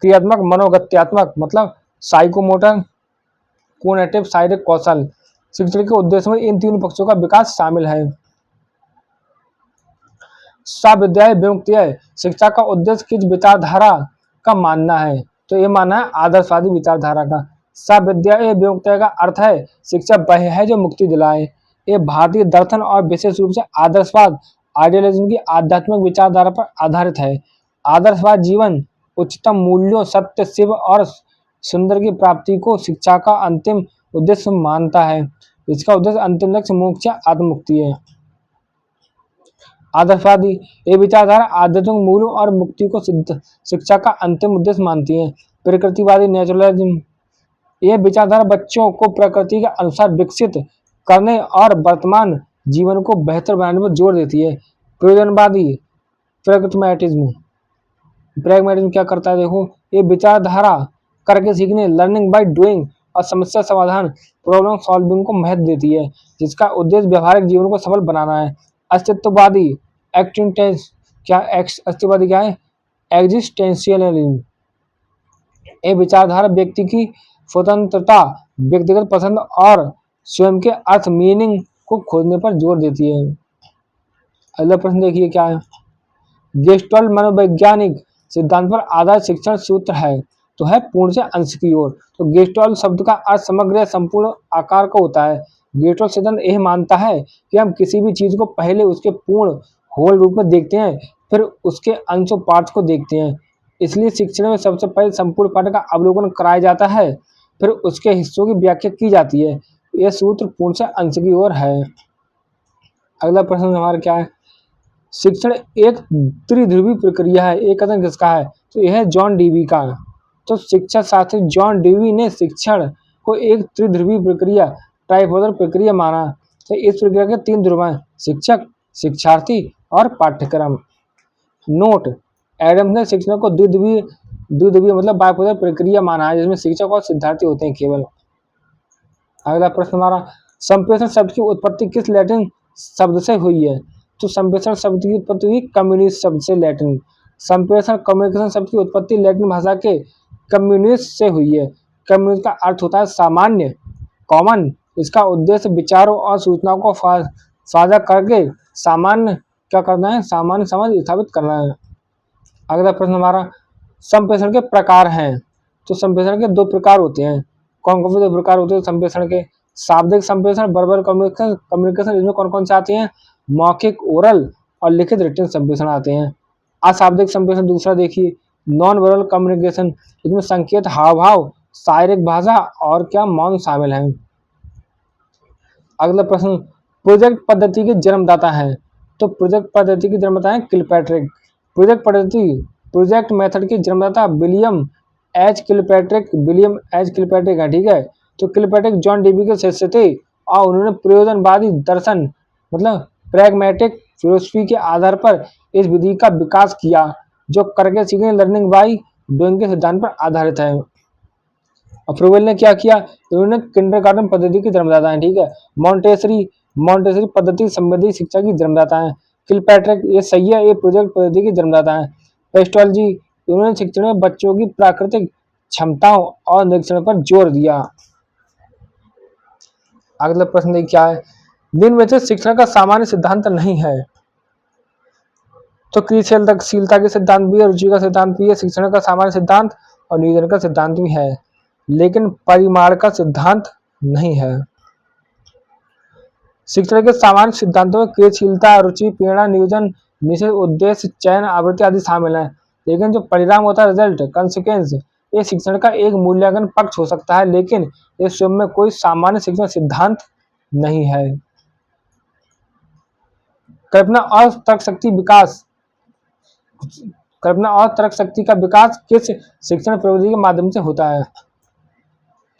क्रियात्मक मनोगत्यात्मक मतलब साइकोमोटर कोनेटिव शारीरिक कौशल। शिक्षण के उद्देश्य में इन 3 पक्षों का विकास शामिल है। सविद्या विमुक्ति शिक्षा का उद्देश्य किस विचारधारा का मानना है? तो ये मानना है आदर्शवादी विचारधारा का। सविद्या विमुक्ति का अर्थ है शिक्षा वह है जो मुक्ति दिलाए। ये भारतीय दर्शन और विशेष रूप से आदर्शवाद आइडियलिज्म की आध्यात्मिक विचारधारा पर आधारित है। आदर्शवाद जीवन उच्चतम मूल्यों, सत्य, शिव और सुंदर की प्राप्ति को शिक्षा का अंतिम उद्देश्य मानता है। इसका उद्देश्य अंतिम लक्ष्य मोक्ष या आत्ममुक्ति है। आदर्शवादी ये विचारधारा आध्यात्मिक मूल्यों और मुक्ति को शिक्षा का अंतिम उद्देश्य मानती है। प्रकृतिवादी नेचुरलिज्म यह विचारधारा बच्चों को प्रकृति के अनुसार विकसित करने और वर्तमान जीवन को बेहतर बनाने पर जोर देती है। प्रयोजनवादी प्रैग्मैटिज्म क्या करता है? देखो, ये विचारधारा करके सीखने लर्निंग बाय डूइंग और समस्या समाधान प्रॉब्लम सॉल्विंग को महत्व देती है, जिसका उद्देश्य व्यवहारिक जीवन को सफल बनाना है। अस्तित्ववादी एक्जिस्टेंस क्या अस्तित्ववादी क्या है? एग्जिस्टेंशियलिज्म ये विचारधारा व्यक्ति की स्वतंत्रता, व्यक्तिगत पसंद और स्वयं के अर्थ मीनिंग को खोजने पर जोर देती है। अगला प्रश्न देखिए क्या है? गेस्टल्ट मनोवैज्ञानिक सिद्धांत पर आधारित शिक्षण सूत्र है, तो है पूर्ण से अंश की ओर। तो गेस्टल्ट शब्द का अर्थ समग्र या संपूर्ण आकार का होता है। गेस्टल्ट सिद्धांत यह मानता है कि हम किसी भी चीज को पहले उसके पूर्ण होल रूप में देखते हैं, फिर उसके अंशों पार्ट्स को देखते हैं। इसलिए शिक्षण में सबसे पहले संपूर्ण पाठ का अवलोकन कराया जाता है, फिर उसके हिस्सों की व्याख्या की जाती है। यह सूत्र पूर्ण से अंश की ओर है। अगला प्रश्न हमारा क्या है? शिक्षण एक त्रिध्रुवी प्रक्रिया है, एक कथन किसका है? तो यह है जॉन डीवी का। तो शिक्षा शास्त्री जॉन डीवी ने शिक्षण को एक त्रिध्रुवी प्रक्रिया, ट्राइपोडल प्रक्रिया माना। तो इस प्रक्रिया के 3 ध्रुव हैं, शिक्षक, शिक्षार्थी और पाठ्यक्रम। नोट: एडम्स ने शिक्षण को द्विध्रुवीय मतलब बाइपोलर प्रक्रिया माना है, जिसमें शिक्षक और शिक्षार्थी होते हैं केवल। अगला प्रश्न हमारा, संप्रेषण शब्द की उत्पत्ति किस लैटिन शब्द से हुई है? तो संप्रेषण शब्द की उत्पत्ति हुई कम्युनिस्ट शब्द से। लैटिन संप्रेषण कम्युनिकेशन शब्द की उत्पत्ति लैटिन भाषा के कम्युनिस्ट से हुई है। कम्युनिस्ट का अर्थ होता है सामान्य, कॉमन। इसका उद्देश्य विचारों और सूचनाओं को साझा करके सामान्य क्या करना है? सामान्य समझ स्थापित करना है। अगला प्रश्न हमारा, संप्रेषण के प्रकार हैं। तो संप्रेषण के 2 प्रकार होते हैं। कौन कौन से 2 प्रकार होते हैं संप्रेषण के? शाब्दिक संप्रेषण, वर्बल कम्युनिकेशन। इसमें कौन कौन से आते हैं? मौखिक ओरल और लिखित रिटन संप्रेषण आते हैं। अशाब्दिक संप्रेषण दूसरा देखिए, नॉन वर्बल कम्युनिकेशन। इसमें संकेत, हाव भाव, शारीरिक भाषा और क्या मौन शामिल हैं। अगला प्रश्न, प्रोजेक्ट पद्धति के जन्मदाता हैं। तो प्रोजेक्ट पद्धति के जन्मदाता हैं किलपैट्रिक। प्रोजेक्ट मेथड के जन्मदाता विलियम एच किलपैट्रिक है। ठीक है, तो किलपैट्रिक जॉन डीवी के शिष्य थे और उन्होंने प्रयोजनवादी दर्शन मतलब प्रैग्मैटिक फिलोसफी के आधार पर इस विधि का विकास किया, जो करके सीखने लर्निंग बाय डूइंग के सिद्धांत पर आधारित है। और फ्रोबेल ने क्या किया? उन्होंने किंडरगार्टन पद्धति के जन्मदाता हैं। ठीक है, मॉन्टेसरी पद्धति संबंधी शिक्षा की जन्मदाता है। किलपैट्रिक ये सही है, ये प्रोजेक्ट पद्धति के जन्मदाता है। पेस्टोलॉजी, उन्होंने शिक्षण में बच्चों की प्राकृतिक क्षमताओं और निरीक्षण पर जोर दिया। अगला प्रश्न देखिए क्या है? दिन में से शिक्षण का सामान्य सिद्धांत नहीं है। तो क्रियाशीलता के सिद्धांत भी है, रुचि का सिद्धांत भी है, शिक्षण का सामान्य सिद्धांत और नियोजन का सिद्धांत भी है, लेकिन परिमाण का सिद्धांत नहीं है। शिक्षण के सामान्य सिद्धांतों में क्रियाशीलता, रुचि, प्रेरणा, नियोजन, निश्चित उद्देश्य, चयन, आवृत्ति आदि शामिल है। लेकिन जो परिणाम होता है, रिजल्ट, कंसिक्वेंस, ये शिक्षण का एक मूल्यांकन पक्ष हो सकता है, लेकिन ये स्वयं में कोई सामान्य शिक्षण सिद्धांत नहीं है। कल्पना और तर्क शक्ति का विकास किस शिक्षण प्रविधि के माध्यम से होता है?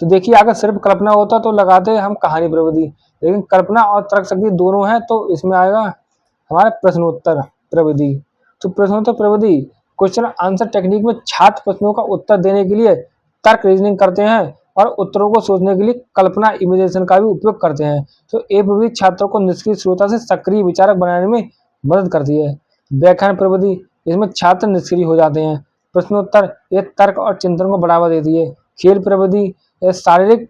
तो देखिए, अगर सिर्फ कल्पना होता तो लगाते हम कहानी प्रविधि, लेकिन कल्पना और तर्क शक्ति दोनों है, तो इसमें आएगा हमारा प्रश्नोत्तर प्रविधि। तो प्रश्नोत्तर प्रविधि क्वेश्चन आंसर टेक्निक में छात्र प्रश्नों का उत्तर देने के लिए तर्क रीजनिंग करते हैं और उत्तरों को सोचने के लिए कल्पना इमेजिनेशन का भी उपयोग करते हैं। तो ये प्रविधि छात्रों को निष्क्रिय श्रोता से सक्रिय विचारक बनाने में मदद करती है। व्याख्यान प्रविधि, इसमें छात्र निष्क्रिय हो जाते हैं। प्रश्नोत्तर, ये तर्क और चिंतन को बढ़ावा देती है। खेल प्रविधि, यह शारीरिक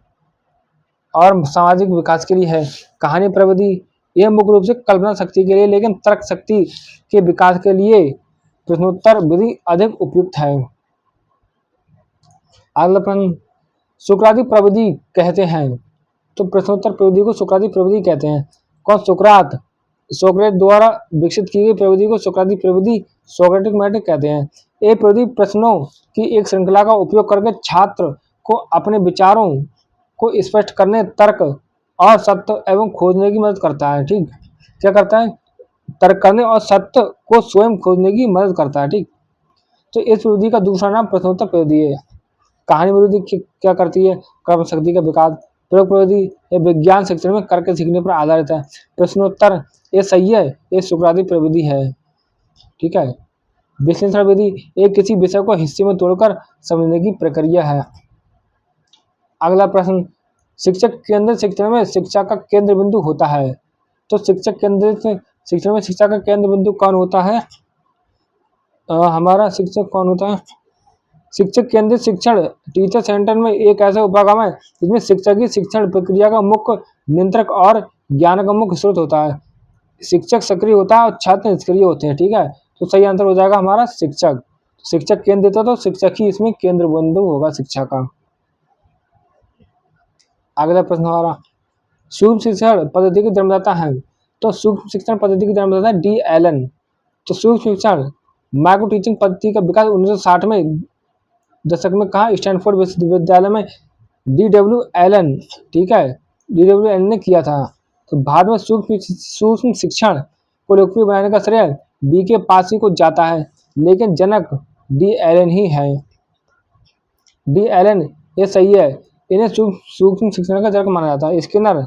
और सामाजिक विकास के लिए है। कहानी प्रविधि, यह मुख्य रूप से कल्पना शक्ति के लिए, लेकिन तर्क शक्ति के विकास के लिए प्रश्नोत्तर विधि अधिक उपयुक्त है। अगला प्रश्न, सुकराती प्रविधि कहते हैं। तो प्रश्नोत्तर प्रविधि को सुकराती प्रविधि कहते हैं। कौन? सोक्रेट द्वारा विकसित की गई प्रविधि को सुकराती प्रविधि, सोक्रेटिक मेथड कहते हैं। ये प्रविधि प्रश्नों की एक श्रृंखला का उपयोग करके छात्र को अपने विचारों को स्पष्ट करने, तर्क और सत्य एवं खोजने की मदद करता है। ठीक, क्या करता है? तर्क करने और सत्य को स्वयं खोजने की मदद करता है। ठीक, तो इस प्रविधि का दूसरा नाम प्रश्नोत्तर प्रविधि है। कहानी प्रविधि क्या करती है? कल्पना शक्ति का विकास। प्रयोग प्रविधि, ये विज्ञान शिक्षण में करके सीखने पर आधारित है। प्रश्नोत्तर, ये सही है, ये सुकराती प्रविधि है। ठीक है, विश्लेषण विधि, एक किसी विषय को हिस्से में तोड़कर समझने की प्रक्रिया है। अगला प्रश्न, शिक्षक केंद्रित शिक्षण में शिक्षा का केंद्र बिंदु होता है। तो शिक्षक केंद्रित शिक्षण में शिक्षा का केंद्र बिंदु कौन होता है? हमारा शिक्षक कौन होता है? शिक्षक केंद्रित शिक्षण टीचर सेंटर में एक ऐसा उपक्रम है जिसमें शिक्षक की शिक्षण प्रक्रिया का मुख्य नियंत्रक और ज्ञान का मुख्य स्रोत होता है। शिक्षक सक्रिय होता है और छात्र निष्क्रिय होते हैं। ठीक है, तो सही आंसर हो जाएगा हमारा शिक्षक। शिक्षक केंद्रित है तो शिक्षक ही इसमें केंद्र बिंदु होगा शिक्षा का। अगला प्रश्न हमारा, सूक्ष्म शिक्षण पद्धति के जन्मदाता हैं। तो सूक्ष्म शिक्षण पद्धति के जन्मदाता डी एलन। तो सूक्ष्म शिक्षण माइक्रो टीचिंग पद्धति का विकास 1960 में दशक में कहा? स्टैनफोर्ड विश्वविद्यालय में D.W. एलन, ठीक है, D.W. एलन ने किया था। तो भारत में सूक्ष्म शिक्षण को लोकप्रिय बनाने का श्रेय B.K. पासी को जाता है, लेकिन जनक डी एलन ही है। डी एलन ये सही है, इन्हें सूक्ष्म शिक्षण का जनक माना जाता है। स्किनर,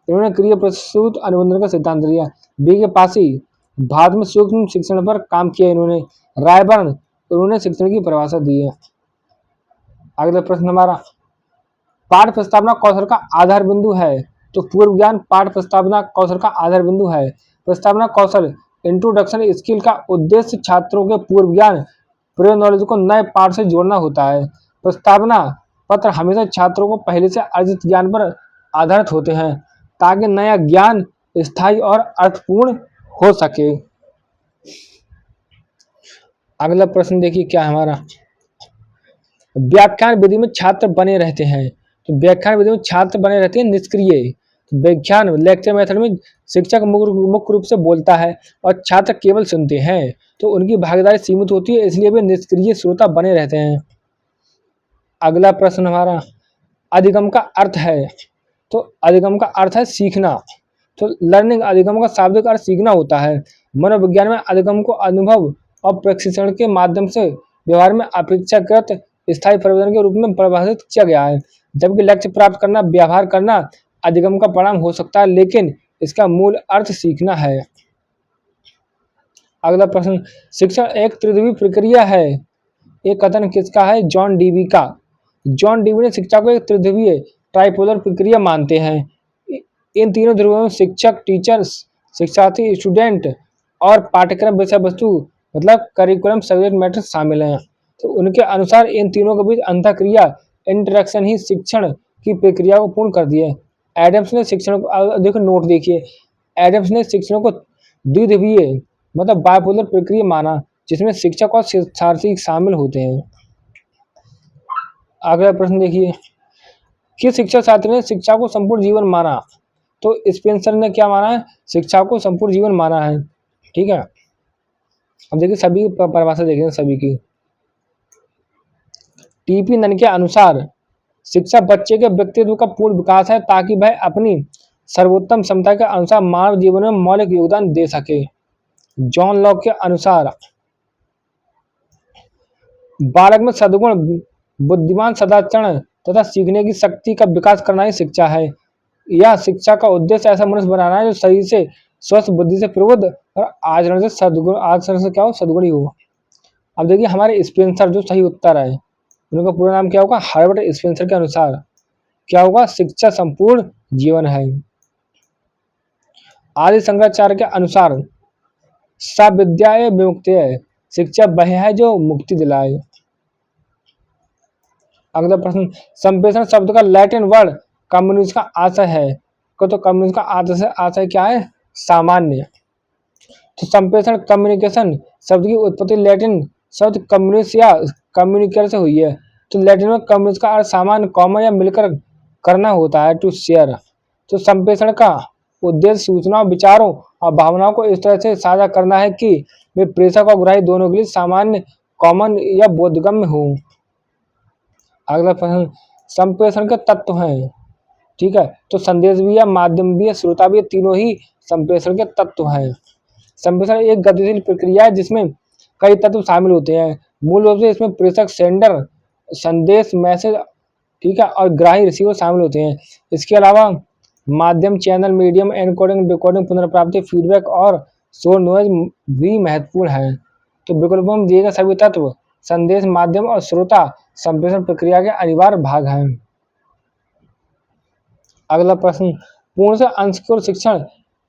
इन्होंने क्रिया प्रसूत अनुबंधन का सिद्धांत दिया। B.K. पासी, भारत में सूक्ष्म शिक्षण पर काम किया इन्होंने। रायबर्न, उन्होंने शिक्षण की परिभाषा दी है। अगला प्रश्न हमारा, पाठ प्रस्तावना कौशल का आधार बिंदु है। तो पूर्व ज्ञान पाठ प्रस्तावना कौशल का आधार बिंदु है। प्रस्तावना कौशल इंट्रोडक्शन स्किल का उद्देश्य छात्रों के पूर्व ज्ञान प्रिय नॉलेज को नए पाठ से जोड़ना होता है। प्रस्तावना पत्र हमेशा छात्रों को पहले से अर्जित ज्ञान पर आधारित होते हैं ताकि नया ज्ञान स्थायी और अर्थपूर्ण हो सके। अगला प्रश्न देखिए क्या है हमारा, व्याख्यान विधि में छात्र बने रहते हैं। तो व्याख्यान विधि में छात्र बने रहते हैं निष्क्रिय। व्याख्यान लेक्चर मेथड में शिक्षक मुख्य रूप से बोलता है और छात्र केवल सुनते हैं, तो उनकी भागीदारी सीमित होती है, इसलिए वे निष्क्रिय श्रोता बने रहते हैं। अगला प्रश्न हमारा, अधिगम का अर्थ है। तो अधिगम का अर्थ है सीखना। तो लर्निंग, अधिगम का शाब्दिक अर्थ सीखना होता है। मनोविज्ञान में अधिगम को अनुभव और प्रशिक्षण के माध्यम से व्यवहार में अपेक्षाकृत स्थायी परिवर्तन के रूप में परिभाषित किया गया है। जबकि लक्ष्य प्राप्त करना, व्यवहार करना अधिगम का परिणाम हो सकता है, लेकिन इसका मूल अर्थ सीखना है। अगला प्रश्न, शिक्षण एक त्रिध्रुवीय प्रक्रिया है। एक कथन किसका है? जॉन डीवी का। जॉन डीवी ने शिक्षा को एक त्रिध्रुवीय ट्राइपोलर प्रक्रिया मानते हैं। इन तीनों ध्रुवों में शिक्षक, टीचर्स, शिक्षार्थी, स्टूडेंट और पाठ्यक्रम विषय वस्तु मतलब करिकुलम सब्जेक्ट मैटर शामिल हैं। तो उनके अनुसार इन तीनों के बीच अंतःक्रिया इंटरेक्शन ही शिक्षण की प्रक्रिया को पूर्ण कर दिया। एडम्स ने शिक्षण को, देखो नोट देखिए, एडम्स ने शिक्षण को द्विध्रुवीय मतलब बाइपोलर प्रक्रिया माना जिसमें शिक्षक और शिक्षार्थी शामिल होते हैं। अगला प्रश्न देखिए, किस शिक्षा शास्त्री ने शिक्षा को संपूर्ण जीवन माना? तो स्पेंसर ने क्या माना है? शिक्षा को संपूर्ण जीवन माना है। ठीक है, अब देखिए सभी परिभाषा देखेंगे सभी की। टीपी नन के अनुसार शिक्षा बच्चे के व्यक्तित्व का पूर्ण विकास है ताकि वह अपनी सर्वोत्तम क्षमता के अनुसार मानव जीवन में मौलिक योगदान दे सके। जॉन लॉक के अनुसार बालक में सद्गुण, बुद्धिमान, सदाचरण तथा सीखने की शक्ति का विकास करना ही शिक्षा है। यह शिक्षा का उद्देश्य ऐसा मनुष्य बनाना है जो शरीर से स्वस्थ, बुद्धि से प्रबुद्ध और आचरण से सद्गुण, आचरण से क्या हो? सद्गुणी हो। अब देखिए हमारे स्पेंसर जो सही उत्तर है उनका पूरा नाम क्या होगा? हार्वर्ड स्पेंसर के अनुसार क्या होगा? शिक्षा संपूर्ण जीवन है। आदि शंकराचार्य के अनुसार सा विद्याए विमुक्तिः, शिक्षा वह है जो मुक्ति दिलाए। अगला प्रश्न, संप्रेषण शब्द का लैटिन वर्ड कम्युनिस का आशय है। तो कम्युनिस का आशय क्या है? सामान्य। तो संप्रेषण कम्युनिकेशन शब्द की उत्पत्ति लैटिन शब्द कम्युनिस या कम्युनिकेटर से हुई है। तो लैटिन में कम्युनिस का अर्थ सामान्य, कॉमन या मिलकर करना होता है, टू शेयर। तो संप्रेषण का उद्देश्य सूचनाओं, विचारों और भावनाओं को इस तरह से साझा करना है कि वे प्रेषक और ग्राही दोनों के लिए सामान्य, कॉमन या बोधगम्य हो। अगला प्रश्न, संप्रेषण के तत्व हैं। ठीक है, तो संदेश भी है, माध्यम भी है, श्रोता भी है, तीनों ही संप्रेषण के तत्व हैं। संप्रेषण एक गतिशील प्रक्रिया है जिसमें कई तत्व शामिल होते हैं। मूल रूप से इसमें प्रेषक, सेंडर, संदेश, मैसेज, ठीक है, और ग्राही, रिसीवर शामिल होते हैं। इसके अलावा माध्यम, चैनल, मीडियम, एनकोडिंग, डिकोडिंग, पुनर्प्राप्ति, फीडबैक और शोर नॉइज भी महत्वपूर्ण है। तो विकल्पों में दिए गए सभी तत्व, संदेश, माध्यम और श्रोता संप्रेषण प्रक्रिया के अनिवार्य भाग हैं। अगला प्रश्न, पूर्ण से अंश की ओर शिक्षण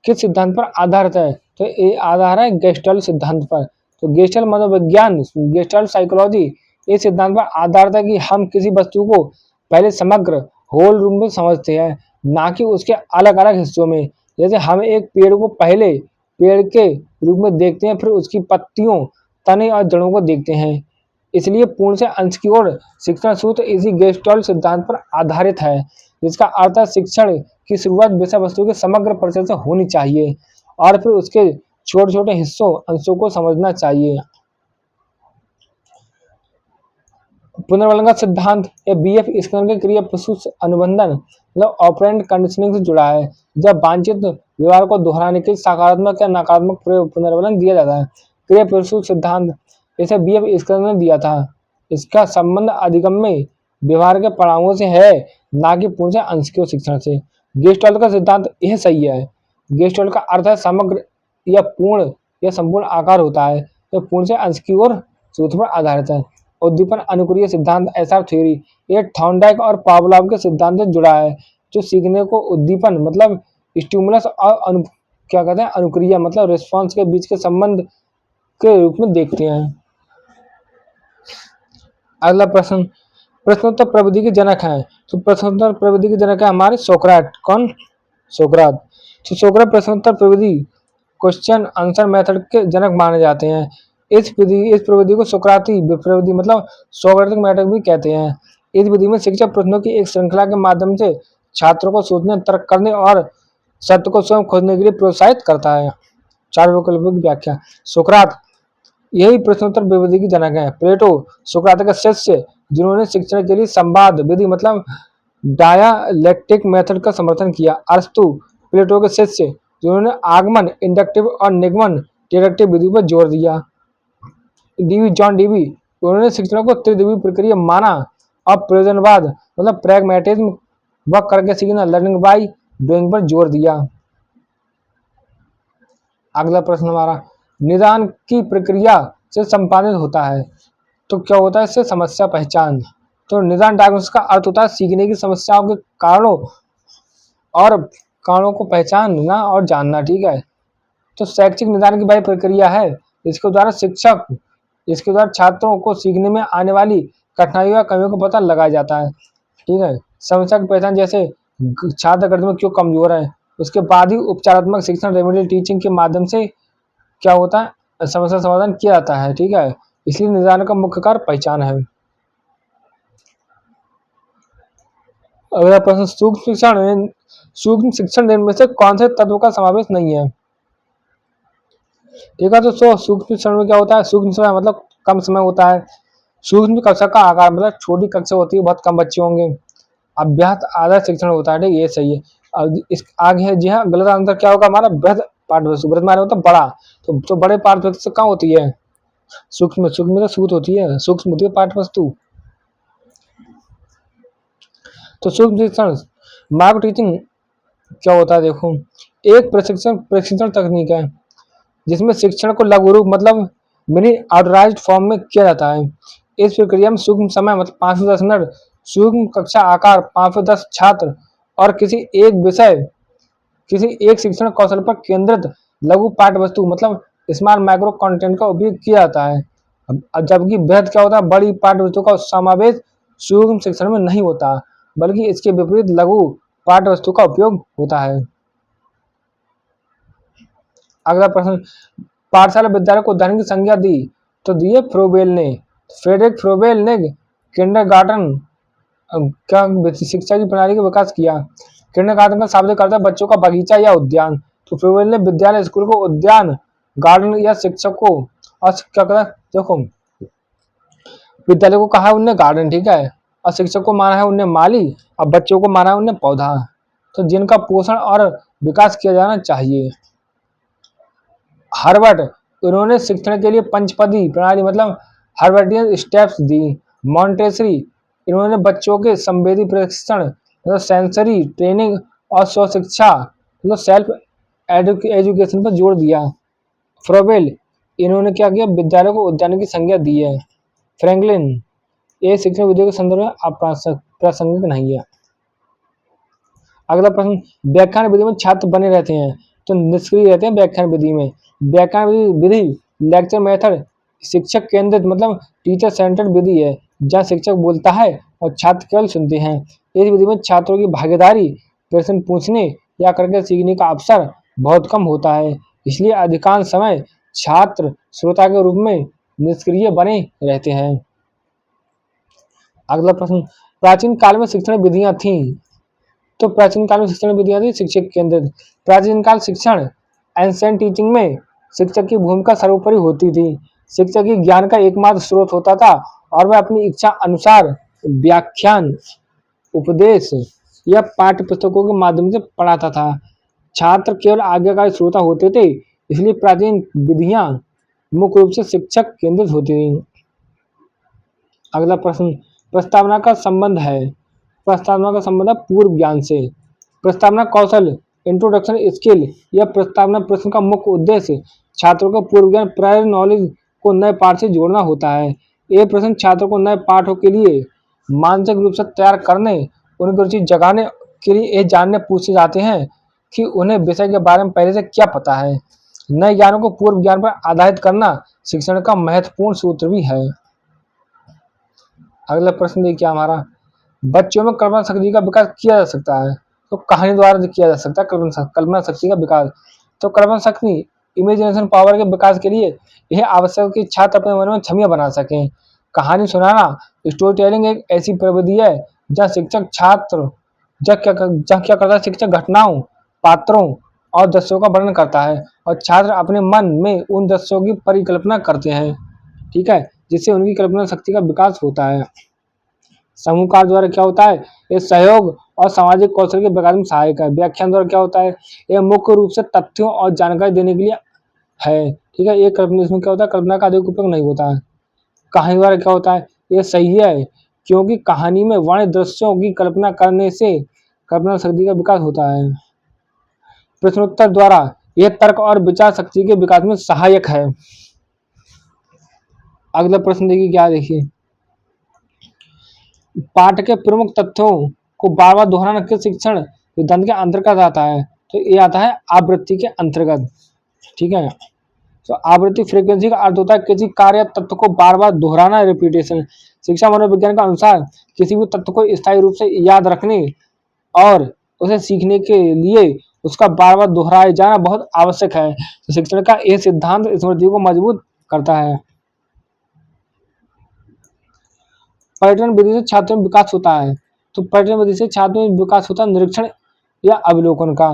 किस सिद्धांत पर आधारित है? तो ये आधार है गेस्टाल्ट सिद्धांत पर। तो गेस्टाल्ट मनोविज्ञान, गेस्टाल्ट साइकोलॉजी इस सिद्धांत पर आधारित है कि हम किसी वस्तु को पहले समग्र होल रूप में समझते हैं, ना कि उसके अलग अलग हिस्सों में। जैसे हम एक पेड़ को पहले पेड़ के रूप में देखते हैं, फिर उसकी पत्तियों, तने और जड़ों को देखते हैं। इसलिए पूर्ण से अंश की ओर शिक्षण सूत्र इसी गेस्टाल्ट सिद्धांत पर आधारित है, जिसका अर्थ है शिक्षण की शुरुआत विषय वस्तु के समग्र परिचय से होनी चाहिए और फिर उसके छोटे छोटे हिस्सों अंशों को समझना चाहिए। पुनर्वलन का सिद्धांत या बीएफ स्किनर के क्रिया प्रसूत अनुबंधन मतलब ऑपरेंट कंडीशनिंग से जुड़ा है। जब वांछित व्यवहार को दोहराने के लिए सकारात्मक या नकारात्मक पुनर्वलन दिया जाता है। क्रिया प्रसूत सिद्धांत इसे बीएफ स्किनर ने दिया था। इसका संबंध अधिगम्य व्यवहार के पड़ावों से है, ना कि पूर्ण से अंश के शिक्षण से। गेस्टाल्ट का सिद्धांत यह सही है। गेस्टाल्ट का अर्थ है समग्र या पूर्ण या संपूर्ण आकार होता है, तो पूर्ण से अंश की ओर सूत्र पर आधारित है। उद्दीपन अनुक्रिया सिद्धांत एसआर थ्योरी ये थॉर्नडाइक और पावलोव के सिद्धांत से जुड़ा है, जो सीखने को उद्दीपन मतलब स्टिमुलस और क्या कहते हैं अनुक्रिया मतलब रिस्पॉन्स के बीच के संबंध के रूप में देखते हैं। अगला प्रश्न, प्रश्नोत्तर प्रविधि के जनक हैं। तो प्रश्नोत्तर प्रविधि के जनक है हमारे सोक्राट। कौन? सोक्रात। तो सोक्रात प्रश्नोत्तर प्रविधि क्वेश्चन आंसर मेथड के जनक माने जाते हैं। इस प्रविधि को सोक्राती प्रविधि मतलब सोक्रेटिक मेथड भी कहते हैं। इस विधि में शिक्षक प्रश्नों की एक श्रृंखला के माध्यम से छात्रों को सोचने, तर्क करने और सत्य को स्वयं खोजने के लिए प्रोत्साहित करता है। चार विकल्पों की व्याख्या। सोक्रात यही प्रश्नोत्तर विधि के जनक हैं। प्लेटो सोक्रात का शिष्य, जिन्होंने शिक्षण के लिए संवाद विधि मतलब डायालेक्टिक मेथड का समर्थन किया। अरस्तु प्लेटो के शिष्य, जिन्होंने आगमन इंडक्टिव और निगमन डिडक्टिव विधि पर जोर दिया। जॉन डीवी, उन्होंने शिक्षण को त्रिदिवीय प्रक्रिया माना और प्रयोजनवाद मतलब प्रैग्मेटिज्म व करके सीखना लर्निंग बाय डूइंग पर जोर दिया। अगला प्रश्न हमारा, निदान की प्रक्रिया से संपादित होता है। तो क्या होता है इससे? समस्या पहचान। तो निदान डायग्नोसिस का अर्थ होता है सीखने की समस्याओं के कारणों को पहचानना और जानना। ठीक है। तो शैक्षिक निदान की वही प्रक्रिया है इसके द्वारा छात्रों को सीखने में आने वाली कठिनाइयों या कमियों का पता लगाया जाता है। ठीक है। समस्या की पहचान जैसे छात्र गणित में क्यों कमजोर है, उसके बाद ही उपचारात्मक शिक्षण रेमेडियल टीचिंग के माध्यम से क्या होता है समस्या समाधान किया जाता है। ठीक है। इसलिए निदान का मुख्य कार्य पहचान है। अगला प्रश्न, सूक्ष्म शिक्षण में से कौन से तत्व का समावेश नहीं है? ठीक है। तो सूक्ष्म शिक्षण में क्या होता है? सूक्ष्म समय मतलब कम समय होता है। सूक्ष्म कक्षा का आकार मतलब छोटी कक्षा होती है, बहुत कम बच्चे होंगे। अभ्यास आधार शिक्षण होता है। ठीक, ये सही है। अब इस आगे है जी हाँ, गलत आंसर क्या होगा हमारा? बृहद पाठ्यवस्तु। बृहद माने होता है बड़ा, तो बड़े पाठ्यवस्तु कहाँ होती है? सूक्ष्म तो सूत होती है, सूक्ष्म होती है पाठ्यवस्तु। तो सूक्ष्म शिक्षण माइक्रो टीचिंग क्या होता है? देखो, एक प्रशिक्षण तकनीक है जिसमें शिक्षण को लघु रूप मतलब मिनी ऑर्गेनाइज्ड फॉर्म में किया जाता है। इस प्रक्रिया में सूक्ष्म समय मतलब 5 से 10 मिनट, सूक्ष्म कक्षा आकार 5 से 10 छात्र और किसी एक शिक्षण कौशल पर केंद्रित लघु पाठ्यवस्तु मतलब स्मॉल माइक्रो कंटेंट का उपयोग किया जाता है। जबकि बृहद क्या होता है? बड़ी पाठ्यवस्तु का समावेश सूक्ष्म शिक्षण में नहीं होता, बल्कि इसके विपरीत लघु पाठ्यवस्तु का उपयोग होता है। अगला प्रश्न, पाठशाला विद्यालय को उदाहरण की संज्ञा दी। तो दिए फ्रोबेल ने। फ्रेडरिक फ्रोबेल ने किंडरगार्टन क्या शिक्षा की प्रणाली का विकास किया। किंडरगार्टन का शाब्दिक अर्थ है बच्चों का बगीचा या उद्यान। तो फ्रोबेल ने विद्यालय स्कूल को उद्यान, गार्डन या शिक्षक को और क्या करा? देखो, विद्यालय को कहा है उनने गार्डन, ठीक है, और शिक्षक को माना है उनने माली और बच्चों को माना है उनने पौधा, तो जिनका पोषण और विकास किया जाना चाहिए। हार्वर्ड, उन्होंने शिक्षण के लिए पंचपदी प्रणाली मतलब हार्वर्डियन स्टेप्स दी। मॉन्टेसरी, इन्होंने बच्चों के संवेदी प्रशिक्षण मतलब सेंसरी ट्रेनिंग और स्वशिक्षा मतलब सेल्फ एजुकेशन पर जोर दिया। फ्रोबेल, इन्होंने क्या किया? विद्यालय को उद्यान की संज्ञा दी है। फ्रैंकलिन, ये शिक्षण विधियों के संदर्भ में प्रासंगिक नहीं है। अगला प्रश्न, व्याख्यान विधि में छात्र बने रहते हैं तो निष्क्रिय रहते हैं व्याख्यान विधि में। व्याख्यान विधि लेक्चर मेथड शिक्षक केंद्रित मतलब टीचर सेंटर्ड विधि है, जहाँ शिक्षक बोलता है और छात्र केवल सुनते हैं। इस विधि में छात्रों की भागीदारी, प्रश्न पूछने या करके सीखने का अवसर बहुत कम होता है, इसलिए अधिकांश समय छात्र श्रोता के रूप में निष्क्रिय बने रहते हैं। अगला प्रश्न, प्राचीन काल में शिक्षण विधियां थी तो प्राचीन काल में शिक्षण विधियां थी शिक्षक केंद्रित। प्राचीन काल शिक्षण एंशिएंट टीचिंग में शिक्षक की भूमिका सर्वोपरि होती थी। शिक्षक ही ज्ञान का एकमात्र स्रोत होता था और वह अपनी इच्छा अनुसार व्याख्यान, उपदेश या पाठ्य पुस्तकों के माध्यम से पढ़ाता था। छात्र केवल आज्ञाकारी श्रोता होते थे, इसलिए प्राचीन विधियां मुख्य रूप से शिक्षक केंद्रित होती थी। अगला प्रश्न, प्रस्तावना का संबंध है। प्रस्तावना का संबंध है पूर्व ज्ञान से। प्रस्तावना कौशल, इंट्रोडक्शन स्किल या प्रस्तावना प्रश्न का मुख्य उद्देश्य छात्रों को पूर्व ज्ञान, प्रायर नॉलेज को नए पाठ से जोड़ना होता है। ये प्रश्न छात्रों को नए पाठों के लिए मानसिक रूप से तैयार करने, उनकी रुचि जगाने के लिए ये जानने पूछे जाते हैं कि उन्हें विषय के बारे में पहले से क्या पता है। नए ज्ञानों को पूर्व ज्ञान पर आधारित करना शिक्षण का महत्वपूर्ण सूत्र भी है। अगला प्रश्न देखिए हमारा, बच्चों में कल्पना शक्ति का विकास किया जा सकता है तो कहानी द्वारा किया जा सकता है। कल्पना शक्ति का विकास, तो कल्पना शक्ति इमेजिनेशन पावर के विकास के लिए यह आवश्यक है कि छात्र अपने मन में छवियां बना सकें। कहानी सुनाना, स्टोरी टेलिंग एक ऐसी प्रविधि है जहाँ क्या करता है, शिक्षक घटनाओं, पात्रों और दृश्यों का वर्णन करता है और छात्र अपने मन में उन दृश्यों की परिकल्पना करते हैं, ठीक है, जिससे उनकी कल्पना शक्ति का विकास होता है। समूह कार्य द्वारा क्या होता है, ये सहयोग और सामाजिक कौशल के विकास में सहायक है। व्याख्यान द्वारा क्या होता है, यह मुख्य रूप से तथ्यों और जानकारी देने के लिए है, ठीक है, ये कल्पना, इसमें क्या होता है, कल्पना का अधिक उपयोग नहीं होता है। कहानी द्वारा क्या होता है, ये सही है क्योंकि कहानी में वर्णित दृश्यों की कल्पना करने से कल्पना शक्ति का विकास होता है। प्रश्नोत्तर द्वारा यह तर्क और विचार शक्ति के विकास में सहायक है। अगला प्रश्न देखिए क्या, देखिए पाठ के प्रमुख तथ्यों को बार बार दोहराना किस शिक्षण सिद्धांत के अंतर्गत आता है, तो ये आता है आवृत्ति के अंतर्गत, ठीक है। तो आवृत्ति फ्रीक्वेंसी का अर्थ होता है किसी कार्य तत्व को बार बार दोहराना, रिपीटेशन। शिक्षा मनोविज्ञान का अनुसार किसी भी तत्व को स्थायी रूप से याद रखने और उसे सीखने के लिए उसका बार बार दोहराया जाना बहुत आवश्यक है। तो शिक्षण का यह सिद्धांत स्मृतियों को मजबूत करता है। पर्यटन विधि से छात्रों में विकास होता है, तो पर्यटन विधि से छात्रों में विकास होता है निरीक्षण या अवलोकन का।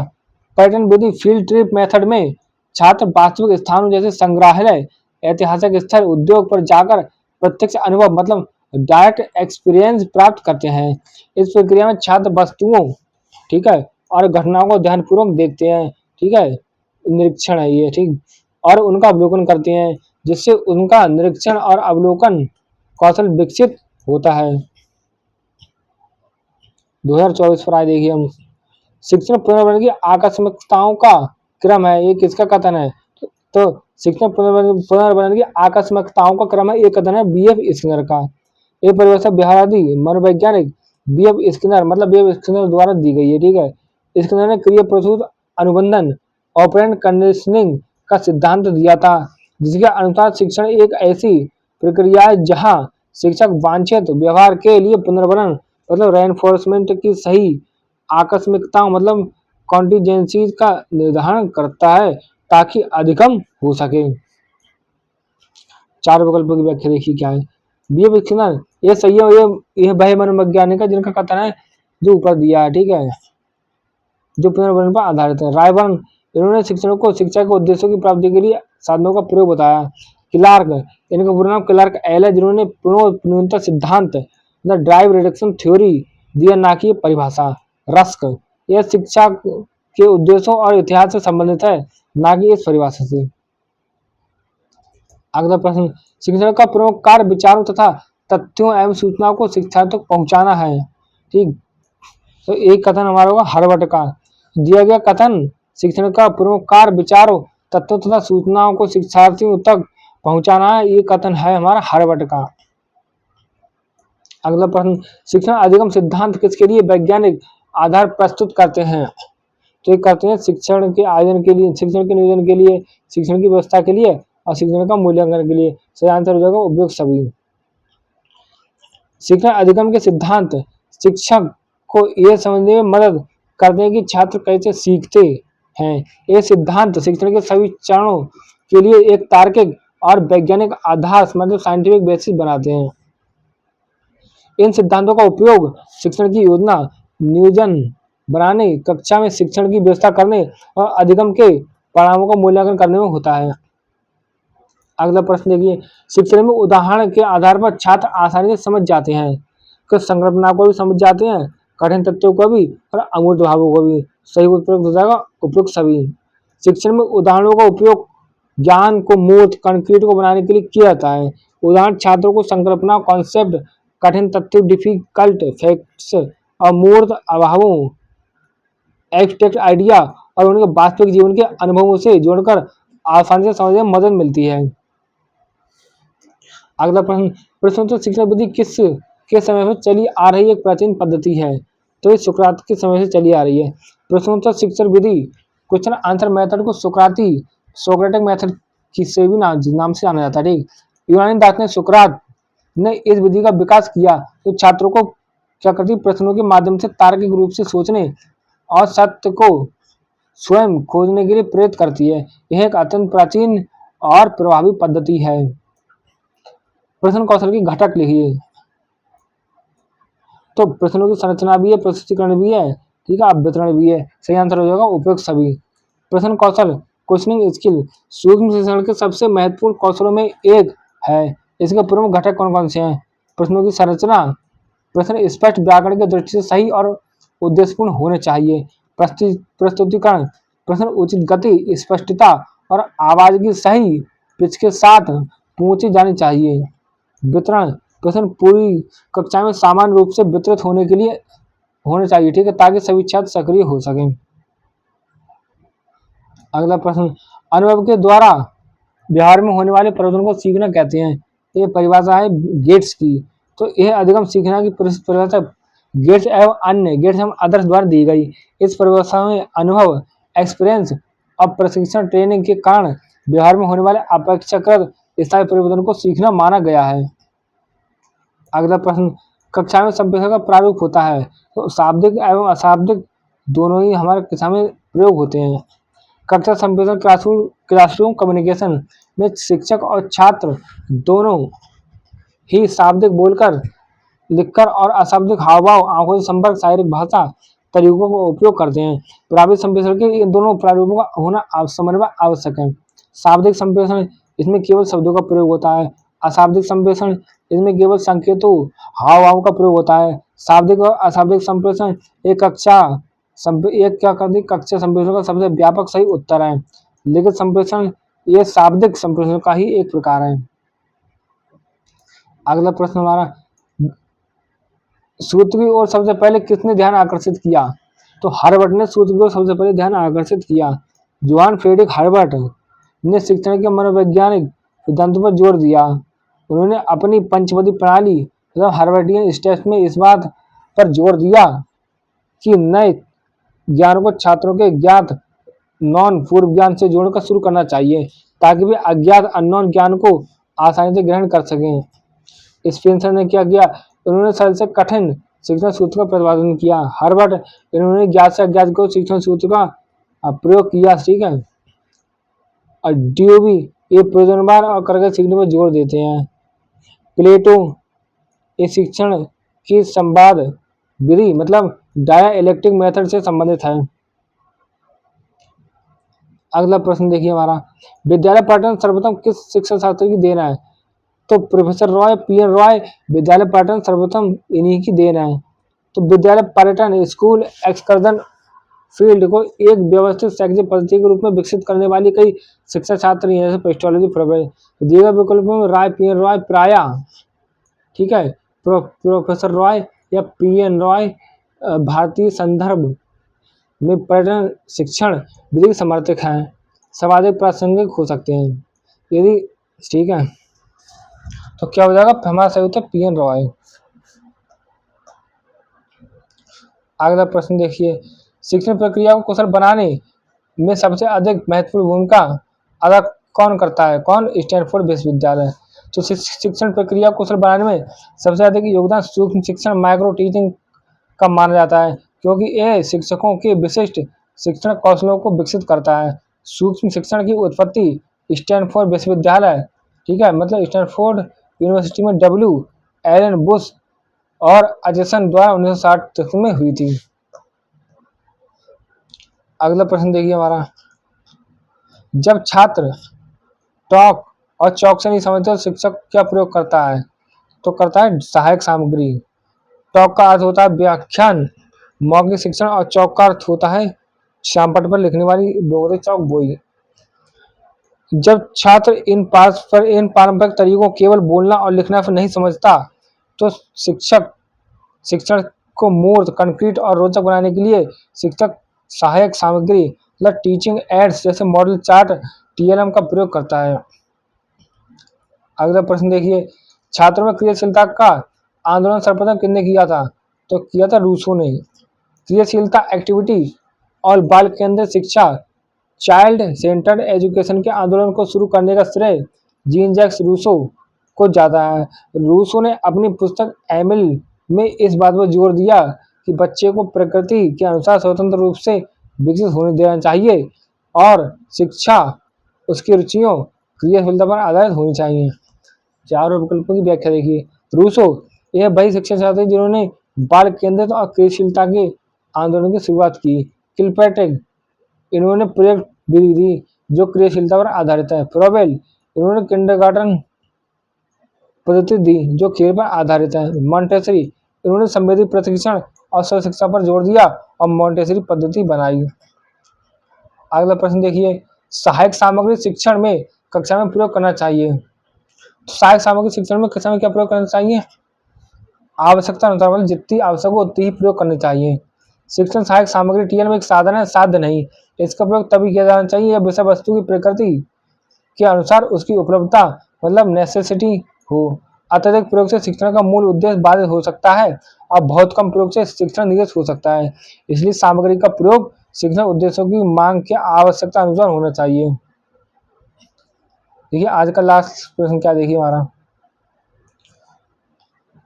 पर्यटन विधि फील्ड ट्रिप मेथड में छात्र वास्तविक स्थानों जैसे संग्रहालय, ऐतिहासिक स्थल, उद्योग पर जाकर प्रत्यक्ष अनुभव मतलब डायरेक्ट एक्सपीरियंस प्राप्त करते हैं। इस प्रक्रिया में छात्र वस्तुओं, ठीक है, और घटनाओं को ध्यानपूर्वक देखते हैं, ठीक है, निरीक्षण है ये, ठीक, और उनका अवलोकन करते हैं, जिससे उनका निरीक्षण और अवलोकन कौशल विकसित होता है। 2024 पर आए देखिए हम, शिक्षण पुनर्वर्ण की आकस्मिकताओं का क्रम है, ये किसका कथन है, तो शिक्षण पुनर्वर्ण की आकस्मिकताओं का क्रम है, ये कथन है बीएफ स्किनर का। ये परिभाषा बिहारी मनोवैज्ञानिक बीएफ स्किनर मतलब बीएफ स्किनर द्वारा दी गई है, ठीक है। स्किनर ने क्रिया प्रसूत अनुबंधन ऑपरेंट कंडीशनिंग का सिद्धांत दिया था, जिसके अनुसार शिक्षण एक ऐसी प्रक्रिया है जहां शिक्षक वांछित व्यवहार के लिए पुनर्वर्ण मतलब रेनफोर्समेंट की सही आकस्मिकताओं मतलब कॉन्टिजेंसीज का निर्धारण करता है ताकि अधिगम हो सके। चार विकल्पों की व्याख्या देखिए क्या है। बीएफ स्किनर ये सही है, ये वह मनोवैज्ञानिक है जिनका कथन है जो ऊपर दिया है, ठीक है, जो पुनर्वर्ण पर आधारित है। रायबर्न, इन्होंने शिक्षण को शिक्षा के उद्देश्यों की प्राप्ति के लिए साधनों का प्रयोग बताया। क्लार्क, इनका पूरा नाम क्लार्क एल है, जिन्होंने पुनरुत्पादक सिद्धांत मतलब ड्राइव रिडक्शन थ्योरी दिया, ना कि परिभाषा। रस्क, यह शिक्षा के उद्देश्यों और इतिहास से संबंधित है, ना कि इस परिभाषा से। अगला प्रश्न, शिक्षण का प्रमुख कार्य विचारों तथा तथ्यों एवं सूचनाओं को शिक्षार्थियों तक पहुंचाना है, ठीक। तो एक कथन हमारा होगा हर्बर्ट का, दिया गया कथन शिक्षण का प्रमुख कार्य विचारों तथ्यों तथा सूचनाओं को शिक्षार्थियों तक पहुंचाना है, ये कथन है हमारा हर्बर्ट का। अगला प्रश्न, शिक्षण अधिगम सिद्धांत किसके लिए वैज्ञानिक आधार प्रस्तुत करते हैं। तो ये करते हैं शिक्षण के आयोजन के लिए, शिक्षण के नियोजन के लिए, शिक्षण की व्यवस्था के लिए और शिक्षण का मूल्यांकन के लिए। सही आंसर हो जाएगा उपयुक्त सभी। शिक्षण अधिगम के सिद्धांत शिक्षक को यह समझने में मदद करते हैं कि छात्र कैसे सीखते हैं। ये सिद्धांत शिक्षण के सभी चरणों के लिए एक तार्किक और वैज्ञानिक आधार मतलब साइंटिफिक बेसिस बनाते हैं। इन सिद्धांतों का उपयोग शिक्षण की योजना नियोजन बनाने, कक्षा में शिक्षण की व्यवस्था करने और अधिगम के परिणामों का मूल्यांकन करने में होता है। अगला प्रश्न देखिए, शिक्षण में उदाहरण के आधार पर छात्र आसानी से समझ जाते हैं। कुछ संकल्पना को भी समझ जाते हैं, कठिन तथ्यों को भी और अमूर्त भावों को भी। सही उपयुक्त हो जाएगा उपयुक्त सभी। शिक्षण में उदाहरणों का उपयोग ज्ञान को मूर्त कंक्रीट को बनाने के लिए किया जाता है। उदाहरण छात्रों को संकल्पना, कॉन्सेप्ट, कठिन तथ्यों, डिफिकल्ट फैक्ट्स, अमूर्त अभावों, एब्स्ट्रैक्ट आइडिया और उनके वास्तविक जीवन के अनुभवों से जोड़कर आसानी से समझने में मदद मिलती है। अगला प्रश्न, प्रश्नोत्तर शिक्षा विधि किस के समय में चली आ रही एक प्राचीन पद्धति है। तो ये सुकरात के समय से चली आ रही है। प्रश्नोत्तर शिक्षण विधि क्वेश्चन आंसर मेथड को सोक्रेटिक मेथड की से भी नाम से जाना जाता है। ठीक, यूनानी दार्शनिक सुकरात ने इस विधि का विकास किया। तो छात्रों को क्या करती, प्रश्नों के माध्यम से तार्किक रूप से सोचने और सत्य को स्वयं खोजने के लिए प्रेरित करती है। यह एक अत्यंत प्राचीन और प्रभावी पद्धति है। प्रश्न कौशल की घटक लिखिए। तो प्रश्नों की संरचना भी है, प्रस्तुतिकरण भी है, ठीक है, वितरण भी है। सही आंसर हो जाएगा उपयुक्त सभी। प्रश्न कौशल क्वेश्चनिंग स्किल सूक्ष्म शिक्षण के सबसे महत्वपूर्ण कौशलों में एक है। इसके प्रमुख घटक कौन कौन से हैं। प्रश्नों की संरचना, प्रश्न स्पष्ट व्याकरण की दृष्टि से सही और उद्देश्यपूर्ण होने चाहिए। प्रस्तुतिकरण, प्रश्न उचित गति, स्पष्टता और आवाज की सही पिच के साथ पूछी जानी चाहिए। वितरण, प्रश्न पूरी कक्षा में समान रूप से वितरित होने के लिए होने चाहिए, ठीक है, ताकि सभी छात्र सक्रिय हो सकें। अगला प्रश्न, अनुभव के द्वारा व्यवहार में होने वाले परिवर्तन को सीखना कहते हैं। ये परिभाषा है गेट्स की। तो यह अधिगम सीखना की परिभाषा गेट्स एवं अदर्स द्वारा दी गई। इस परिभाषा में अनुभव, एक्सपीरियंस और प्रशिक्षण ट्रेनिंग के कारण व्यवहार में होने वाले अपेक्षाकृत स्थायी परिवर्तन को सीखना माना गया है। अगला प्रश्न, कक्षा में संप्रेषण का प्रारूप होता है। तो शाब्दिक एवं अशाब्दिक दोनों ही हमारे कक्षा में प्रयोग होते हैं। कक्षा संप्रेषण क्लासरूम कम्युनिकेशन में शिक्षक और छात्र दोनों ही शाब्दिक बोलकर, लिखकर और अशाब्दिक हाव-भाव, आंखों से संपर्क, शारीरिक भाषा तरीकों का उपयोग करते हैं। प्रभावी संप्रेषण के इन दोनों प्रारूपों का होना समन्वय आवश्यक है। शाब्दिक संप्रेषण, इसमें केवल शब्दों का प्रयोग होता है। अशाब्दिक संप्रेषण, इसमें केवल संकेतों, हाव भाव का प्रयोग होता है। शाब्दिक और अशाब्दिक संप्रेषण एक कक्षा संप्रेषण का सबसे व्यापक सही उत्तर है। लिखित संप्रेषण ये शाब्दिक संप्रेषण का ही एक प्रकार है। अगला प्रश्न हमारा, सूत्र की ओर सबसे पहले किसने ध्यान आकर्षित किया। तो हर्बर्ट ने सूत्र की ओर सबसे पहले ध्यान आकर्षित किया। जोहान फ्रेडरिक हर्बर्ट ने शिक्षण के मनोवैज्ञानिक सिद्धांतों पर जोर दिया। उन्होंने अपनी पंचपदी प्रणाली मतलब हर्बर्टियन टेस्ट में इस बात पर जोर दिया कि नए ज्ञान को छात्रों के ज्ञात नॉन पूर्व ज्ञान से जोड़कर शुरू करना चाहिए, ताकि वे अज्ञात अननोन ज्ञान को आसानी से ग्रहण कर सकें। स्पेंसर ने क्या किया, उन्होंने सरल से कठिन शिक्षण सूत्र का प्रतिपादन किया। हर्बर्ट, इन्होंने ज्ञात से अज्ञात को शिक्षण सूत्र का प्रयोग किया, ठीक है। और ड्यूबी ये प्रयोजनवाद और करके सीखने पर जोर देते हैं। प्लेटो ये शिक्षण की संवाद विधि मतलब डायलैक्टिक मेथड से संबंधित है। अगला प्रश्न देखिए हमारा, विद्यालय पर्यटन सर्वप्रथम किस शिक्षा शास्त्री की देन है। तो प्रोफेसर रॉय पीएन रॉय विद्यालय पर्यटन सर्वप्रथम इन्हीं की देन है। तो विद्यालय पर्यटन स्कूल एक्सकर्जन फील्ड को एक व्यवस्थित शैक्षिक पद्धति के रूप में विकसित करने वाली कई शिक्षा छात्र हैं, जैसे पेस्टोलॉजी प्रोफेसर दिए गए विकल्पों में राय पीएन रॉय प्राया, ठीक है, प्रोफेसर रॉय या पीएन रॉय भारतीय संदर्भ में पर्यटन शिक्षण विधि समर्थक हैं, सामाजिक प्रासंगिक हो सकते हैं यदि, ठीक है। तो क्या हो जाएगा, हमारा सही उत्तर पीएन रॉय। अगला प्रश्न देखिए, शिक्षण प्रक्रिया को कुशल बनाने में सबसे अधिक महत्वपूर्ण भूमिका अदा कौन करता है? कौन? स्टैनफोर्ड विश्वविद्यालय। तो शिक्षण प्रक्रिया को कुशल बनाने में सबसे अधिक योगदान सूक्ष्म शिक्षण माइक्रो टीचिंग का माना जाता है, क्योंकि ये शिक्षकों के विशिष्ट शिक्षण कौशलों को विकसित करता है। सूक्ष्म शिक्षण की उत्पत्ति स्टैनफोर्ड विश्वविद्यालय, ठीक है, मतलब स्टैनफोर्ड यूनिवर्सिटी में डब्ल्यू एलन बुश और अजसन द्वारा 1960 में हुई थी। अगला प्रश्न देखिए हमारा, जब छात्र टॉक और चौक से नहीं समझते तो शिक्षक क्या प्रयोग करता है? तो करता है सहायक सामग्री। टॉक का अर्थ होता है व्याख्यान, मौखिक शिक्षण, और चौक का अर्थ होता है श्यामपट्ट पर लिखने वाली बोगरे चौक बोई। जब छात्र इन पारंपरिक तरीकों केवल बोलना और लिखना पर नहीं समझता तो शिक्षक शिक्षण को मूर्त, कंक्रीट और रोचक बनाने के लिए शिक्षक सहायक सामग्री मतलब टीचिंग एड्स जैसे मॉडल चार्ट टीएलएम का प्रयोग करता है। अगला प्रश्न देखिए, छात्रों में क्रियाशीलता का आंदोलन सर्वप्रथम किसने किया था? तो किया था रूसो ने। क्रियाशीलता एक्टिविटी और बाल केंद्रित शिक्षा चाइल्ड सेंटर्ड एजुकेशन के आंदोलन को शुरू करने का श्रेय जीन जैक्स रूसो को जाता है। रूसो ने अपनी पुस्तक एमिल में इस बात पर जोर दिया कि बच्चे को प्रकृति के अनुसार स्वतंत्र रूप से विकसित होने देना चाहिए और शिक्षा उसकी रुचियों क्रियाशीलता पर आधारित होनी चाहिए। चारों विकल्पों की व्याख्या देखिए। रूसो यह वही शिक्षा चाहते हैं जिन्होंने बाल केंद्रित और क्रियाशीलता के आंदोलन की शुरुआत की। किलपैट्रिक इन्होंने प्रोजेक्ट विधि दी जो क्रियाशीलता पर आधारित है। फ्रोबेल इन्होंने किंडरगार्टन पद्धति दी जो खेल पर आधारित है। मॉन्टेसरी इन्होंने संवेदी प्रशिक्षण और स्व शिक्षा पर जोर दिया और मॉन्टेसरी पद्धति बनाई। अगला प्रश्न देखिए, सहायक सामग्री शिक्षण में कक्षा में प्रयोग करना चाहिए। तो सहायक सामग्री शिक्षण में कक्षा में क्या प्रयोग करना चाहिए? आवश्यकता अनुसार, मतलब जितनी आवश्यक हो उतनी ही प्रयोग करनी चाहिए। शिक्षण सहायक सामग्री टीएल में एक साधन है, साध्य नहीं। इसका प्रयोग तभी किया जाना चाहिए जब विषय वस्तु की प्रकृति के अनुसार उसकी उपलब्धता मतलब नेसेसिटी हो। अत्यधिक प्रयोग से शिक्षण का मूल उद्देश्य बाधित हो सकता है और बहुत कम प्रयोग से शिक्षण निरस्त हो सकता है। इसलिए सामग्री का प्रयोग शिक्षण उद्देश्यों की मांग के आवश्यकता अनुसार होना चाहिए। देखिए आज का लास्ट प्रश्न क्या देखिए हमारा,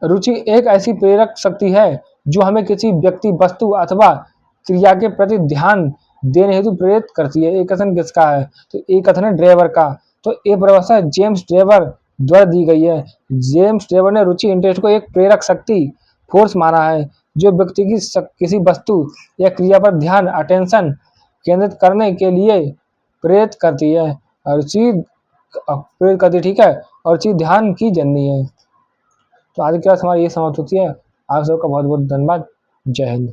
रुचि एक ऐसी प्रेरक शक्ति है जो हमें किसी व्यक्ति, वस्तु अथवा क्रिया के प्रति ध्यान देने हेतु प्रेरित करती है। एक कथन किसका है? तो एक कथन है ड्रेवर का। तो ये परिभाषा जेम्स ड्रेवर द्वारा दी गई है। जेम्स ड्रेवर ने रुचि इंटरेस्ट को एक प्रेरक शक्ति फोर्स माना है जो व्यक्ति की किसी वस्तु या क्रिया पर ध्यान अटेंशन केंद्रित करने के लिए प्रेरित करती है। रुचि प्रेरित करती है, ठीक है, और रुचि ध्यान की जननी है। तो आज की क्लास हमारी ये समाप्त होती है। आप सबका बहुत बहुत धन्यवाद। जय हिंद।